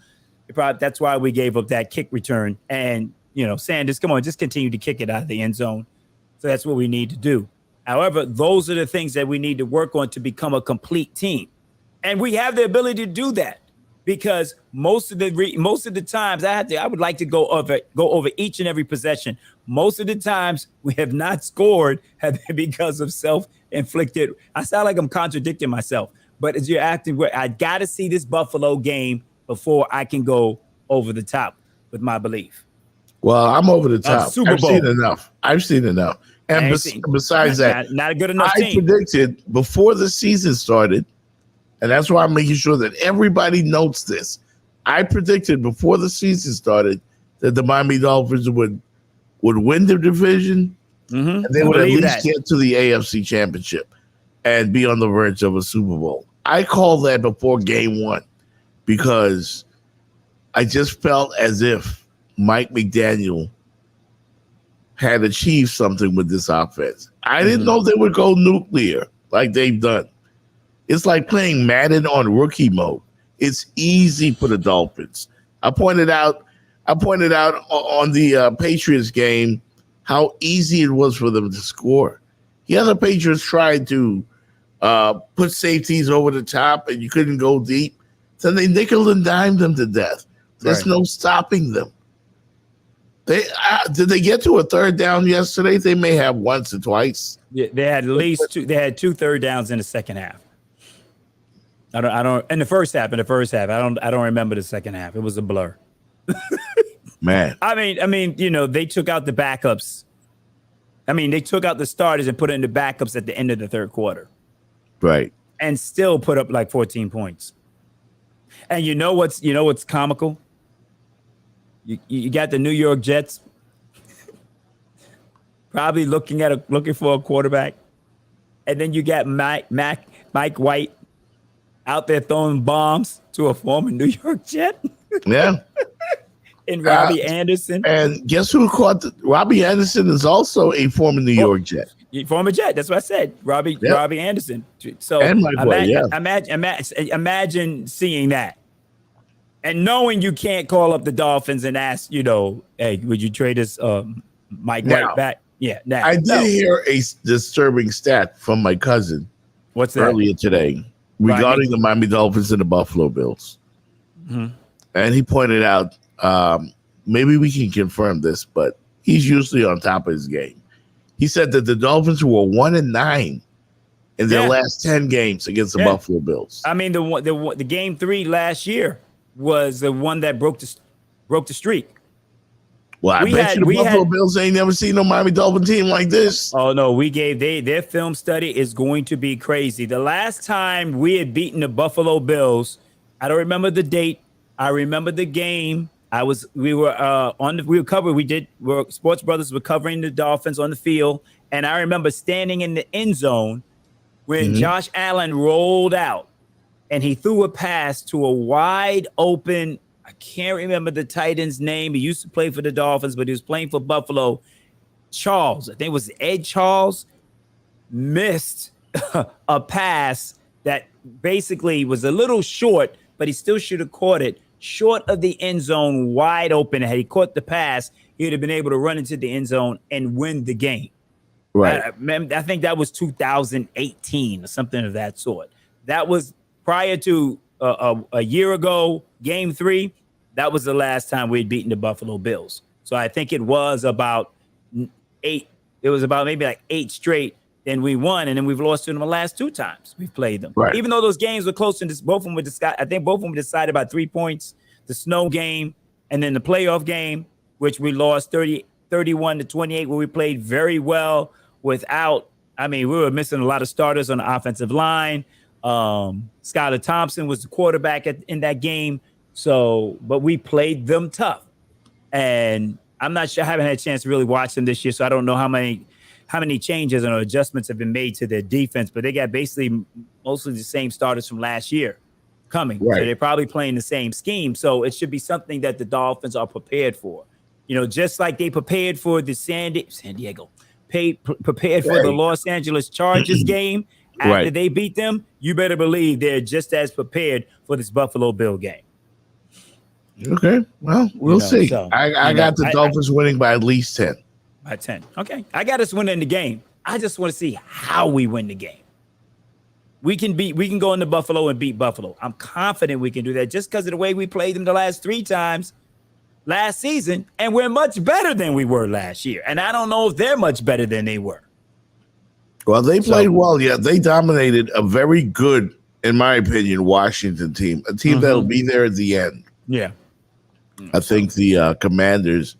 that's why we gave up that kick return. And Sanders, come on, just continue to kick it out of the end zone. So that's what we need to do. However, those are the things that we need to work on to become a complete team. And we have the ability to do that because most of the times I would like to go over each and every possession. Most of the times we have not scored have been because of self-inflicted. I sound like I'm contradicting myself, but as you're acting, I got to see this Buffalo game before I can go over the top with my belief. Well, I'm over the top. I've seen enough. And besides that, not a good enough team. I predicted before the season started. And that's why I'm making sure that everybody notes this. I predicted before the season started that the Miami Dolphins would win the division, and they would at least get to the AFC Championship and be on the verge of a Super Bowl. I called that before game 1 because I just felt as if Mike McDaniel had achieved something with this offense. I didn't know they would go nuclear like they've done. It's like playing Madden on rookie mode. It's easy for the Dolphins. I pointed out on the Patriots game how easy it was for them to score. The other Patriots tried to put safeties over the top, and you couldn't go deep. So they nickel and dime them to death. There's no stopping them. Did they get to a third down yesterday? They may have once or twice. Yeah, they had at least 2. They had 2 third downs in the second half. I don't. In the first half, I don't remember the second half. It was a blur. Man. I mean, they took out the backups. They took out the starters and put in the backups at the end of the third quarter. Right. And still put up like 14 points. And you know what's comical? You got the New York Jets probably looking for a quarterback, and then you got Mike White out there throwing bombs to a former New York Jet. Yeah. And Robbie Anderson. And guess who caught Robbie Anderson is also a former New York Jet. Former Jet. That's what I said. Robbie Anderson. So and my boy, imagine seeing that. And knowing you can't call up the Dolphins and ask, hey, would you trade us Mike White back? Yeah. Now, I did hear a disturbing stat from my cousin. What's that? Earlier today regarding the Miami Dolphins and the Buffalo Bills. Mm-hmm. And he pointed out, maybe we can confirm this, but he's usually on top of his game. He said that the Dolphins were 1-9 in their last 10 games against the Buffalo Bills. I mean, the game 3 last year was the one that broke the streak. Well, I bet you the Buffalo Bills ain't never seen no Miami Dolphin team like this. Oh no, their film study is going to be crazy. The last time we had beaten the Buffalo Bills, I don't remember the date. I remember the game. We were covered. Sports Brothers were covering the Dolphins on the field, and I remember standing in the end zone when Josh Allen rolled out, and he threw a pass to a wide open. I can't remember the tight end's name. He used to play for the Dolphins, but he was playing for Buffalo. Charles, I think it was Ed Charles, missed a pass that basically was a little short, but he still should have caught it. Short of the end zone, wide open. Had he caught the pass, he'd have been able to run into the end zone and win the game. Right. I think that was 2018 or something of that sort. That was prior to a year ago, game 3. That was the last time we had beaten the Buffalo Bills. So I think it was about 8. It was about maybe like 8 straight. Then we won, and then we've lost to them the last 2 times we've played them. Right. Even though those games were close, and both of them were decided. I think both of them decided by 3 points. The snow game, and then the playoff game, which we lost 31-28, where we played very well without. I mean, we were missing a lot of starters on the offensive line. Skylar Thompson was the quarterback in that game. So, but we played them tough, and I'm not sure. I haven't had a chance to really watch them this year, so I don't know how many changes or adjustments have been made to their defense, but they got basically mostly the same starters from last year coming. Right. So they're probably playing the same scheme. So it should be something that the Dolphins are prepared for. Just like they prepared for the prepared for the Los Angeles Chargers game after they beat them. You better believe they're just as prepared for this Buffalo Bill game. Okay. Well, we'll see. So, I got the Dolphins winning by at least 10. By 10. Okay. I got us winning the game. I just want to see how we win the game. We can go into Buffalo and beat Buffalo. I'm confident we can do that just because of the way we played them the last 3 times last season, and we're much better than we were last year. And I don't know if they're much better than they were. Well, they played well. Yeah, they dominated a very good, in my opinion, Washington team, a team that'll be there at the end. Yeah. I think the Commanders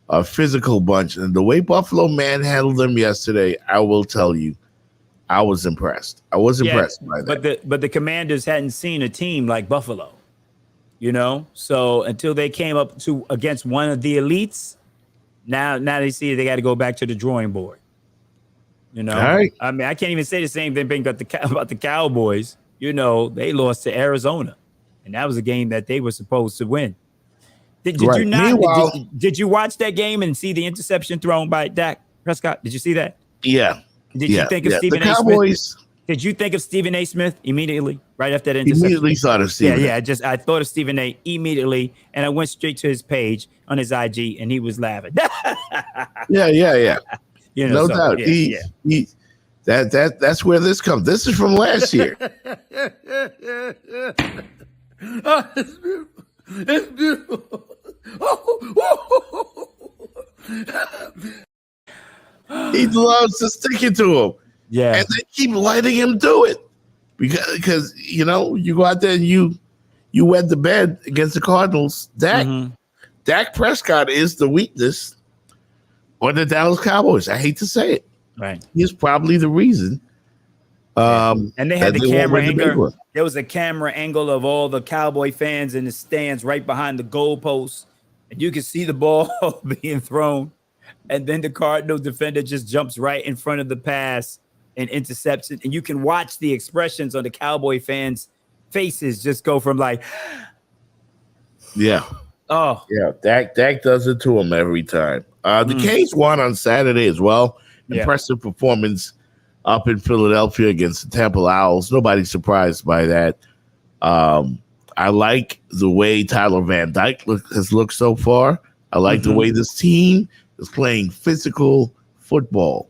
are a physical bunch. And the way Buffalo manhandled them yesterday, I will tell you, I was impressed. I was impressed by that. But the Commanders hadn't seen a team like Buffalo, So until they came up against one of the elites, now they see they got to go back to the drawing board. All right. I mean, I can't even say the same thing about the Cowboys. They lost to Arizona, and that was a game that they were supposed to win. Did you not? Did you watch that game and see the interception thrown by Dak Prescott? Did you see that? Yeah. Did you think of Stephen A. Smith? Did you think of Stephen A. Smith immediately right after that interception? Immediately thought of Stephen. Yeah. I thought of Stephen A. immediately, and I went straight to his page on his IG, and he was laughing. Yeah. No doubt. That's where this comes. This is from last year. Oh, it's beautiful. It's beautiful. He loves to stick it to him. Yeah. And they keep letting him do it. Because you go out there and you wet the bed against the Cardinals. Dak Prescott is the weakness on the Dallas Cowboys. I hate to say it. Right. He's probably the reason. And they had the camera angle. There was a camera angle of all the Cowboy fans in the stands right behind the goalposts. and you can see the ball being thrown, and then the Cardinal defender just jumps right in front of the pass and intercepts it, and you can watch the expressions on the Cowboy fans' faces just go from like, yeah, oh, yeah. Dak does it to him every time. The Canes won on Saturday as well. Impressive performance up in Philadelphia against the Temple Owls. Nobody's surprised by that. I like the way Tyler Van Dyke has looked so far. I like the way this team is playing physical football,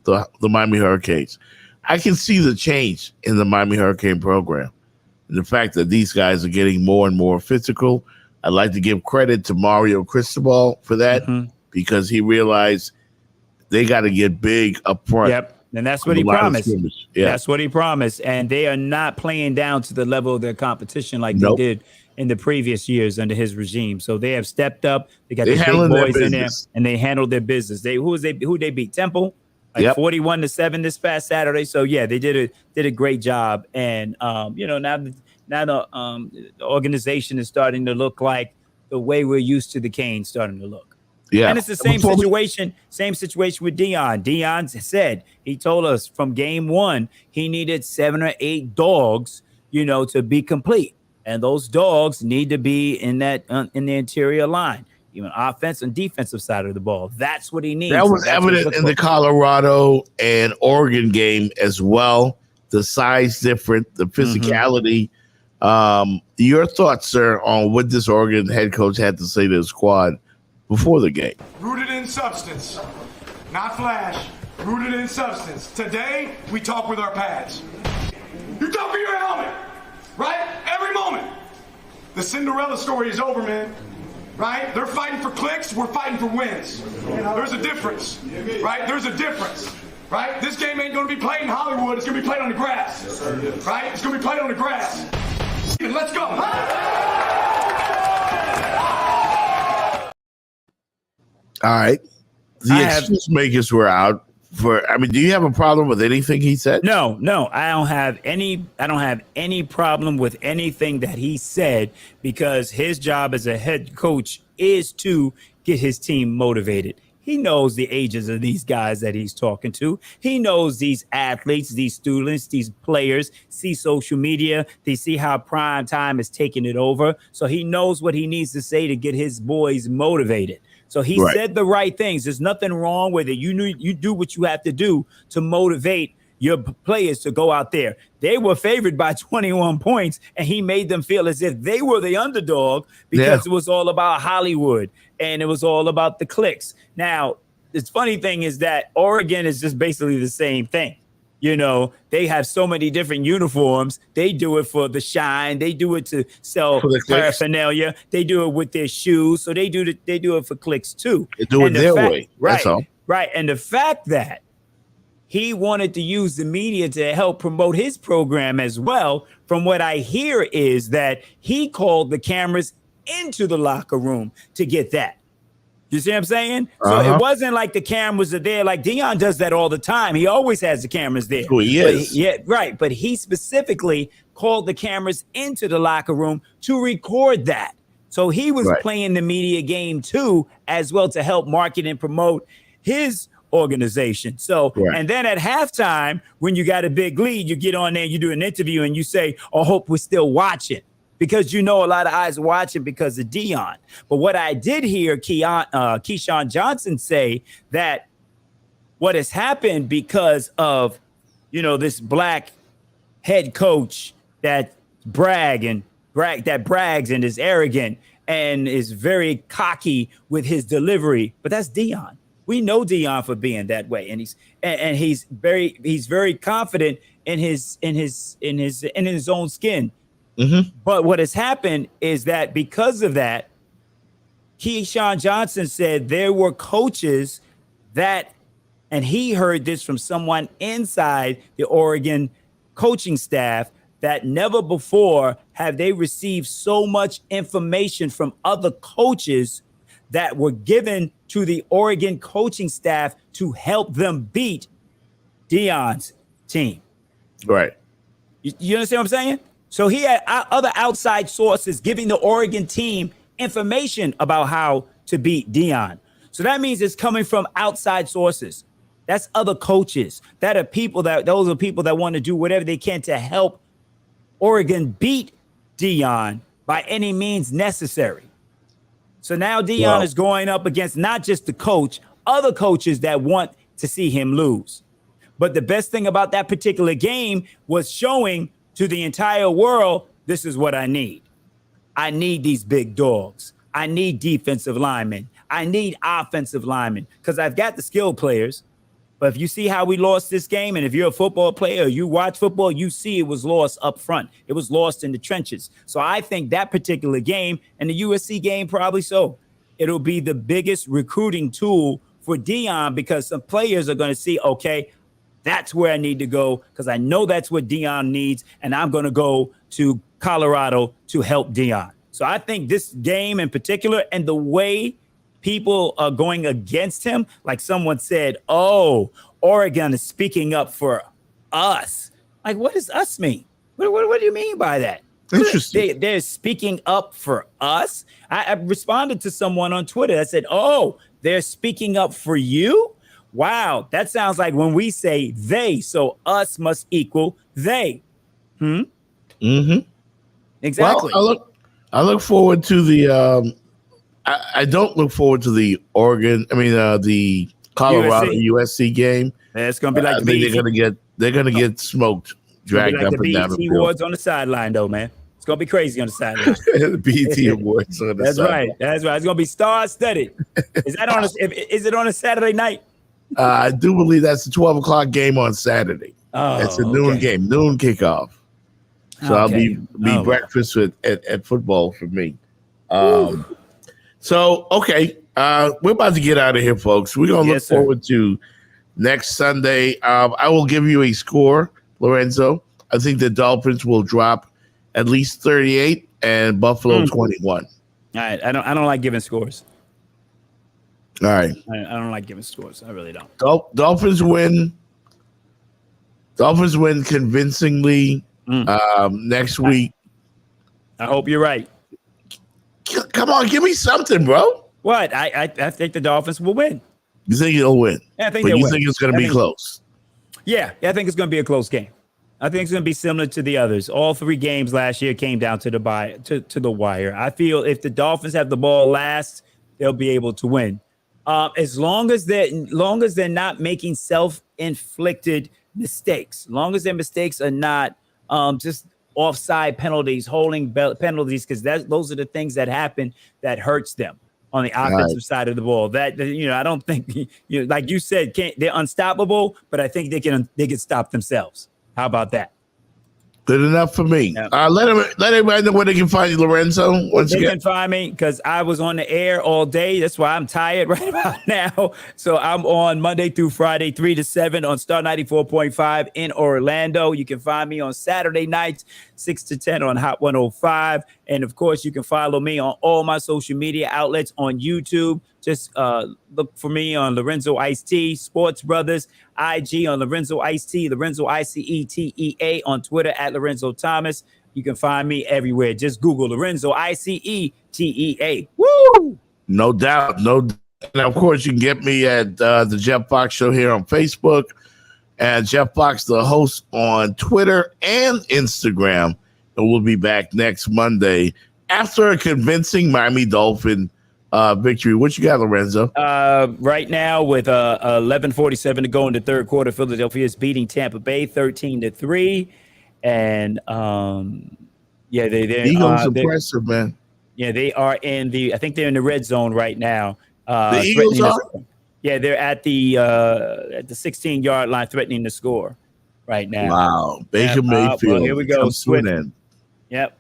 the Miami Hurricanes. I can see the change in the Miami Hurricane program. And the fact that these guys are getting more and more physical. I'd like to give credit to Mario Cristobal for that because he realized they got to get big up front. Yep. And that's what he promised. That's what he promised. And they are not playing down to the level of their competition like they did in the previous years under his regime. So they have stepped up. They got the big boys in there, and they handled their business. Who they beat? Temple, 41-7 this past Saturday. So yeah, they did a great job. And now the organization is starting to look like the way we're used to the Canes starting to look. Yeah. And it's the same situation with Deion. Deion said, he told us from game one, he needed 7 or 8 dogs, to be complete. And those dogs need to be in the interior line, even offense and defensive side of the ball. That's what he needs. That was evident in the Colorado and Oregon game as well. The size different, the physicality. Your thoughts, sir, on what this Oregon head coach had to say to his squad before the game? Rooted in substance, not flash. Rooted in substance. Today, we talk with our pads. You talk with your helmet, right? Every moment. The Cinderella story is over, man. Right? They're fighting for clicks. We're fighting for wins. There's a difference, right? There's a difference, right? This game ain't going to be played in Hollywood. It's going to be played on the grass, right? It's going to be played on the grass. Let's go. All right. The excuse makers were out do you have a problem with anything he said? No, I don't have any problem with anything that he said, because his job as a head coach is to get his team motivated. He knows the ages of these guys that he's talking to. He knows these athletes, these students, these players see social media. They see how prime time is taking it over. So he knows what he needs to say to get his boys motivated. So he said the right things. There's nothing wrong with it. You do what you have to do to motivate your players to go out there. They were favored by 21 points, and he made them feel as if they were the underdog because it was all about Hollywood and it was all about the clicks. Now, the funny thing is that Oregon is just basically the same thing. They have so many different uniforms. They do it for the shine. They do it to sell paraphernalia. They do it with their shoes. So they do it for clicks too. They do it their way. That's all. Right. And the fact that he wanted to use the media to help promote his program as well, from what I hear, is that he called the cameras into the locker room to get that. You see what I'm saying? So it wasn't like the cameras are there. Like Deion does that all the time. He always has the cameras there. Who he is. But he specifically called the cameras into the locker room to record that. So he was playing the media game too, as well, to help market and promote his organization. So, and then at halftime, when you got a big lead, you get on there, you do an interview, and you say, "I hope we're still watching." Because a lot of eyes are watching because of Deion. But what I did hear Keyshawn Johnson say, that what has happened because of, this black head coach that brags and is arront and is very cocky with his delivery. But that's Deion. We know Deion for being that way, and he's very confident in his own skin. But what has happened is that because of that, Keyshawn Johnson said there were coaches that, and he heard this from someone inside the Oregon coaching staff, that never before have they received so much information from other coaches that were given to the Oregon coaching staff to help them beat Deion's team. Right. You understand what I'm saying? So he had other outside sources giving the Oregon team information about how to beat Deion. So that means it's coming from outside sources. That's other coaches. Those are people that want to do whatever they can to help Oregon beat Deion by any means necessary. So now Deion is going up against not just the coach, other coaches that want to see him lose. But the best thing about that particular game was showing to the entire world, this is what I need. I need these big dogs. I need defensive linemen. I need offensive linemen because I've got the skilled players. But if you see how we lost this game, and if you're a football player, or you watch football, you see it was lost up front. It was lost in the trenches. So I think that particular game, and the USC game probably so, it'll be the biggest recruiting tool for Deion because some players are going to see, okay, that's where I need to go because I know that's what Deion needs, and I'm going to go to Colorado to help Deion. So I think this game in particular and the way people are going against him, like someone said, oh, Oregon is speaking up for us. Like, what does us mean? What do you mean by that? Interesting. They're speaking up for us. I responded to someone on Twitter that said, oh, they're speaking up for you? Wow, that sounds like when we say they, so us must equal they. Mm-hmm. Exactly. Well, I look forward to the I don't look forward to the the Colorado USC game. Yeah, it's gonna be like I think they're gonna get smoked, dragged up and down the field. Awards on the sideline, though, man. It's gonna be crazy on the sideline. The BET Awards on the sideline. That's right. It's gonna be star-studded. Is it on a Saturday night? I do believe that's the 12 o'clock game on Saturday. Oh, it's a noon game, noon kickoff. So I'll be breakfast at football for me. So, okay, we're about to get out of here, folks. We're going to look forward to next Sunday. I will give you a score, Lorenzo. I think the Dolphins will drop at least 38 and Buffalo 21. All right. I don't like giving scores. All right. I don't like giving scores. I really don't. Dolphins win. Dolphins win convincingly next week. I hope you're right. Come on, give me something, bro. What? I think the Dolphins will win. You think they'll win? Yeah, I think but they'll you win. think it's going to be close? Yeah, I think it's going to be a close game. I think it's going to be similar to the others. All three games last year came down to the wire. I feel if the Dolphins have the ball last, they'll be able to win. As long as they're not making self-inflicted mistakes, long as their mistakes are not just offside penalties, holding penalties, because those are the things that happen that hurts them on the offensive side of the ball. That I don't think like you said, they're unstoppable, but I think they can stop themselves. How about that? Good enough for me. Yeah. Let everybody know where they can find you, Lorenzo. They can find me because I was on the air all day. That's why I'm tired right about now. So I'm on Monday through Friday, 3 to 7 on Star 94.5 in Orlando. You can find me on Saturday nights, 6 to 10 on Hot 105. And, of course, you can follow me on all my social media outlets on YouTube. Just look for me on Lorenzo Ice-T, Sports Brothers, IG on Lorenzo Ice-T, Lorenzo ICETEA on Twitter at Lorenzo Thomas. You can find me everywhere. Just Google Lorenzo ICETEA. Woo! No doubt. And, of course, you can get me at the Jeff Fox Show here on Facebook, and Jeff Fox, the host, on Twitter and Instagram. And we'll be back next Monday after a convincing Miami Dolphin victory. What you got, Lorenzo? Right now, with 11:47 to go in the third quarter, Philadelphia is beating Tampa Bay 13-3, and the Eagles impressive, man. Yeah, they are I think they're in the red zone right now. The Eagles are. Yeah, they're at the 16-yard line, threatening to score right now. Wow, Baker Mayfield. Well, here we go. Swift. Yep.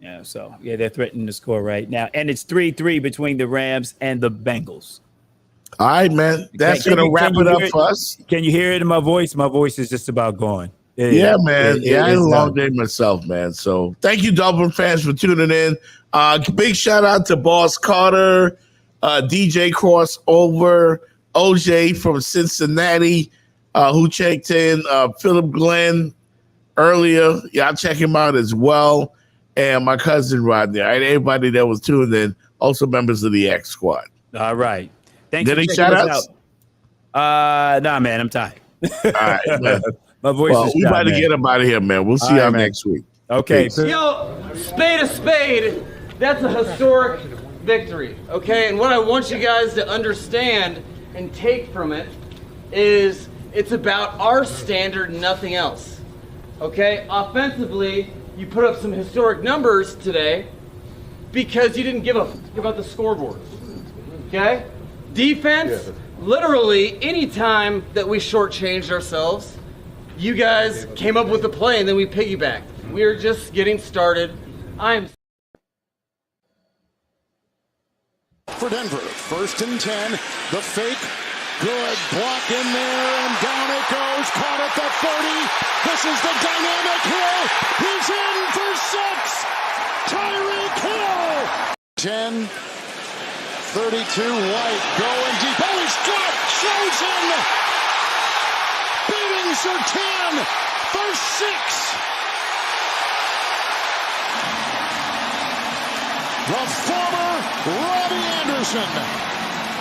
Yeah, so they're threatening to score right now, and it's 3-3 between the Rams and the Bengals. All right, man, that's gonna wrap it up for us. Can you hear it in my voice? My voice is just about gone. Yeah, man. I had a long day myself, man. So thank you, Dolphin fans, for tuning in. Big shout out to Boss Carter, DJ Crossover, OJ from Cincinnati, who checked in, Philip Glenn earlier. Y'all check him out as well. and my cousin Rodney. All right, everybody that was tuned in, also members of the X Squad. All right. Thanks Did for any checking shout us outs? out. Nah, man, I'm tired. All right, man. My voice is we shot, about to man. get up out of here, man. We'll see All y'all right, man. next week. Okay. Peace. Yo, spade, that's a historic victory, okay? And what I want you guys to understand and take from it is it's about our standard and nothing else, okay? Offensively, you put up some historic numbers today because you didn't give up the scoreboard, okay? Defense, literally any time that we shortchanged ourselves, you guys came up with a play and then we piggybacked. We're just getting started. For Denver, 1st and 10, the fake, good, block in there, and down it goes, caught at the 30. This is the dynamic Hill. He's in for 6. Tyreek Hill. 10, 32, White going deep. Oh, he's got chosen. Beating Surtain for 6. The former Robbie Anderson,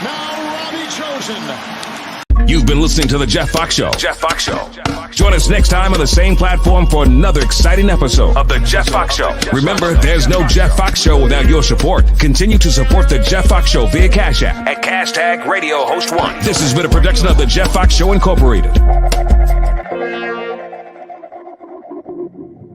now Robbie Chosen. You've been listening to The Jeff Fox Show. Jeff Fox Show. Join us next time on the same platform for another exciting episode of The Jeff Fox Show. Remember, there's no Jeff Fox Show without your support. Continue to support The Jeff Fox Show via Cash App at #RadioHost1. This has been a production of The Jeff Fox Show Incorporated.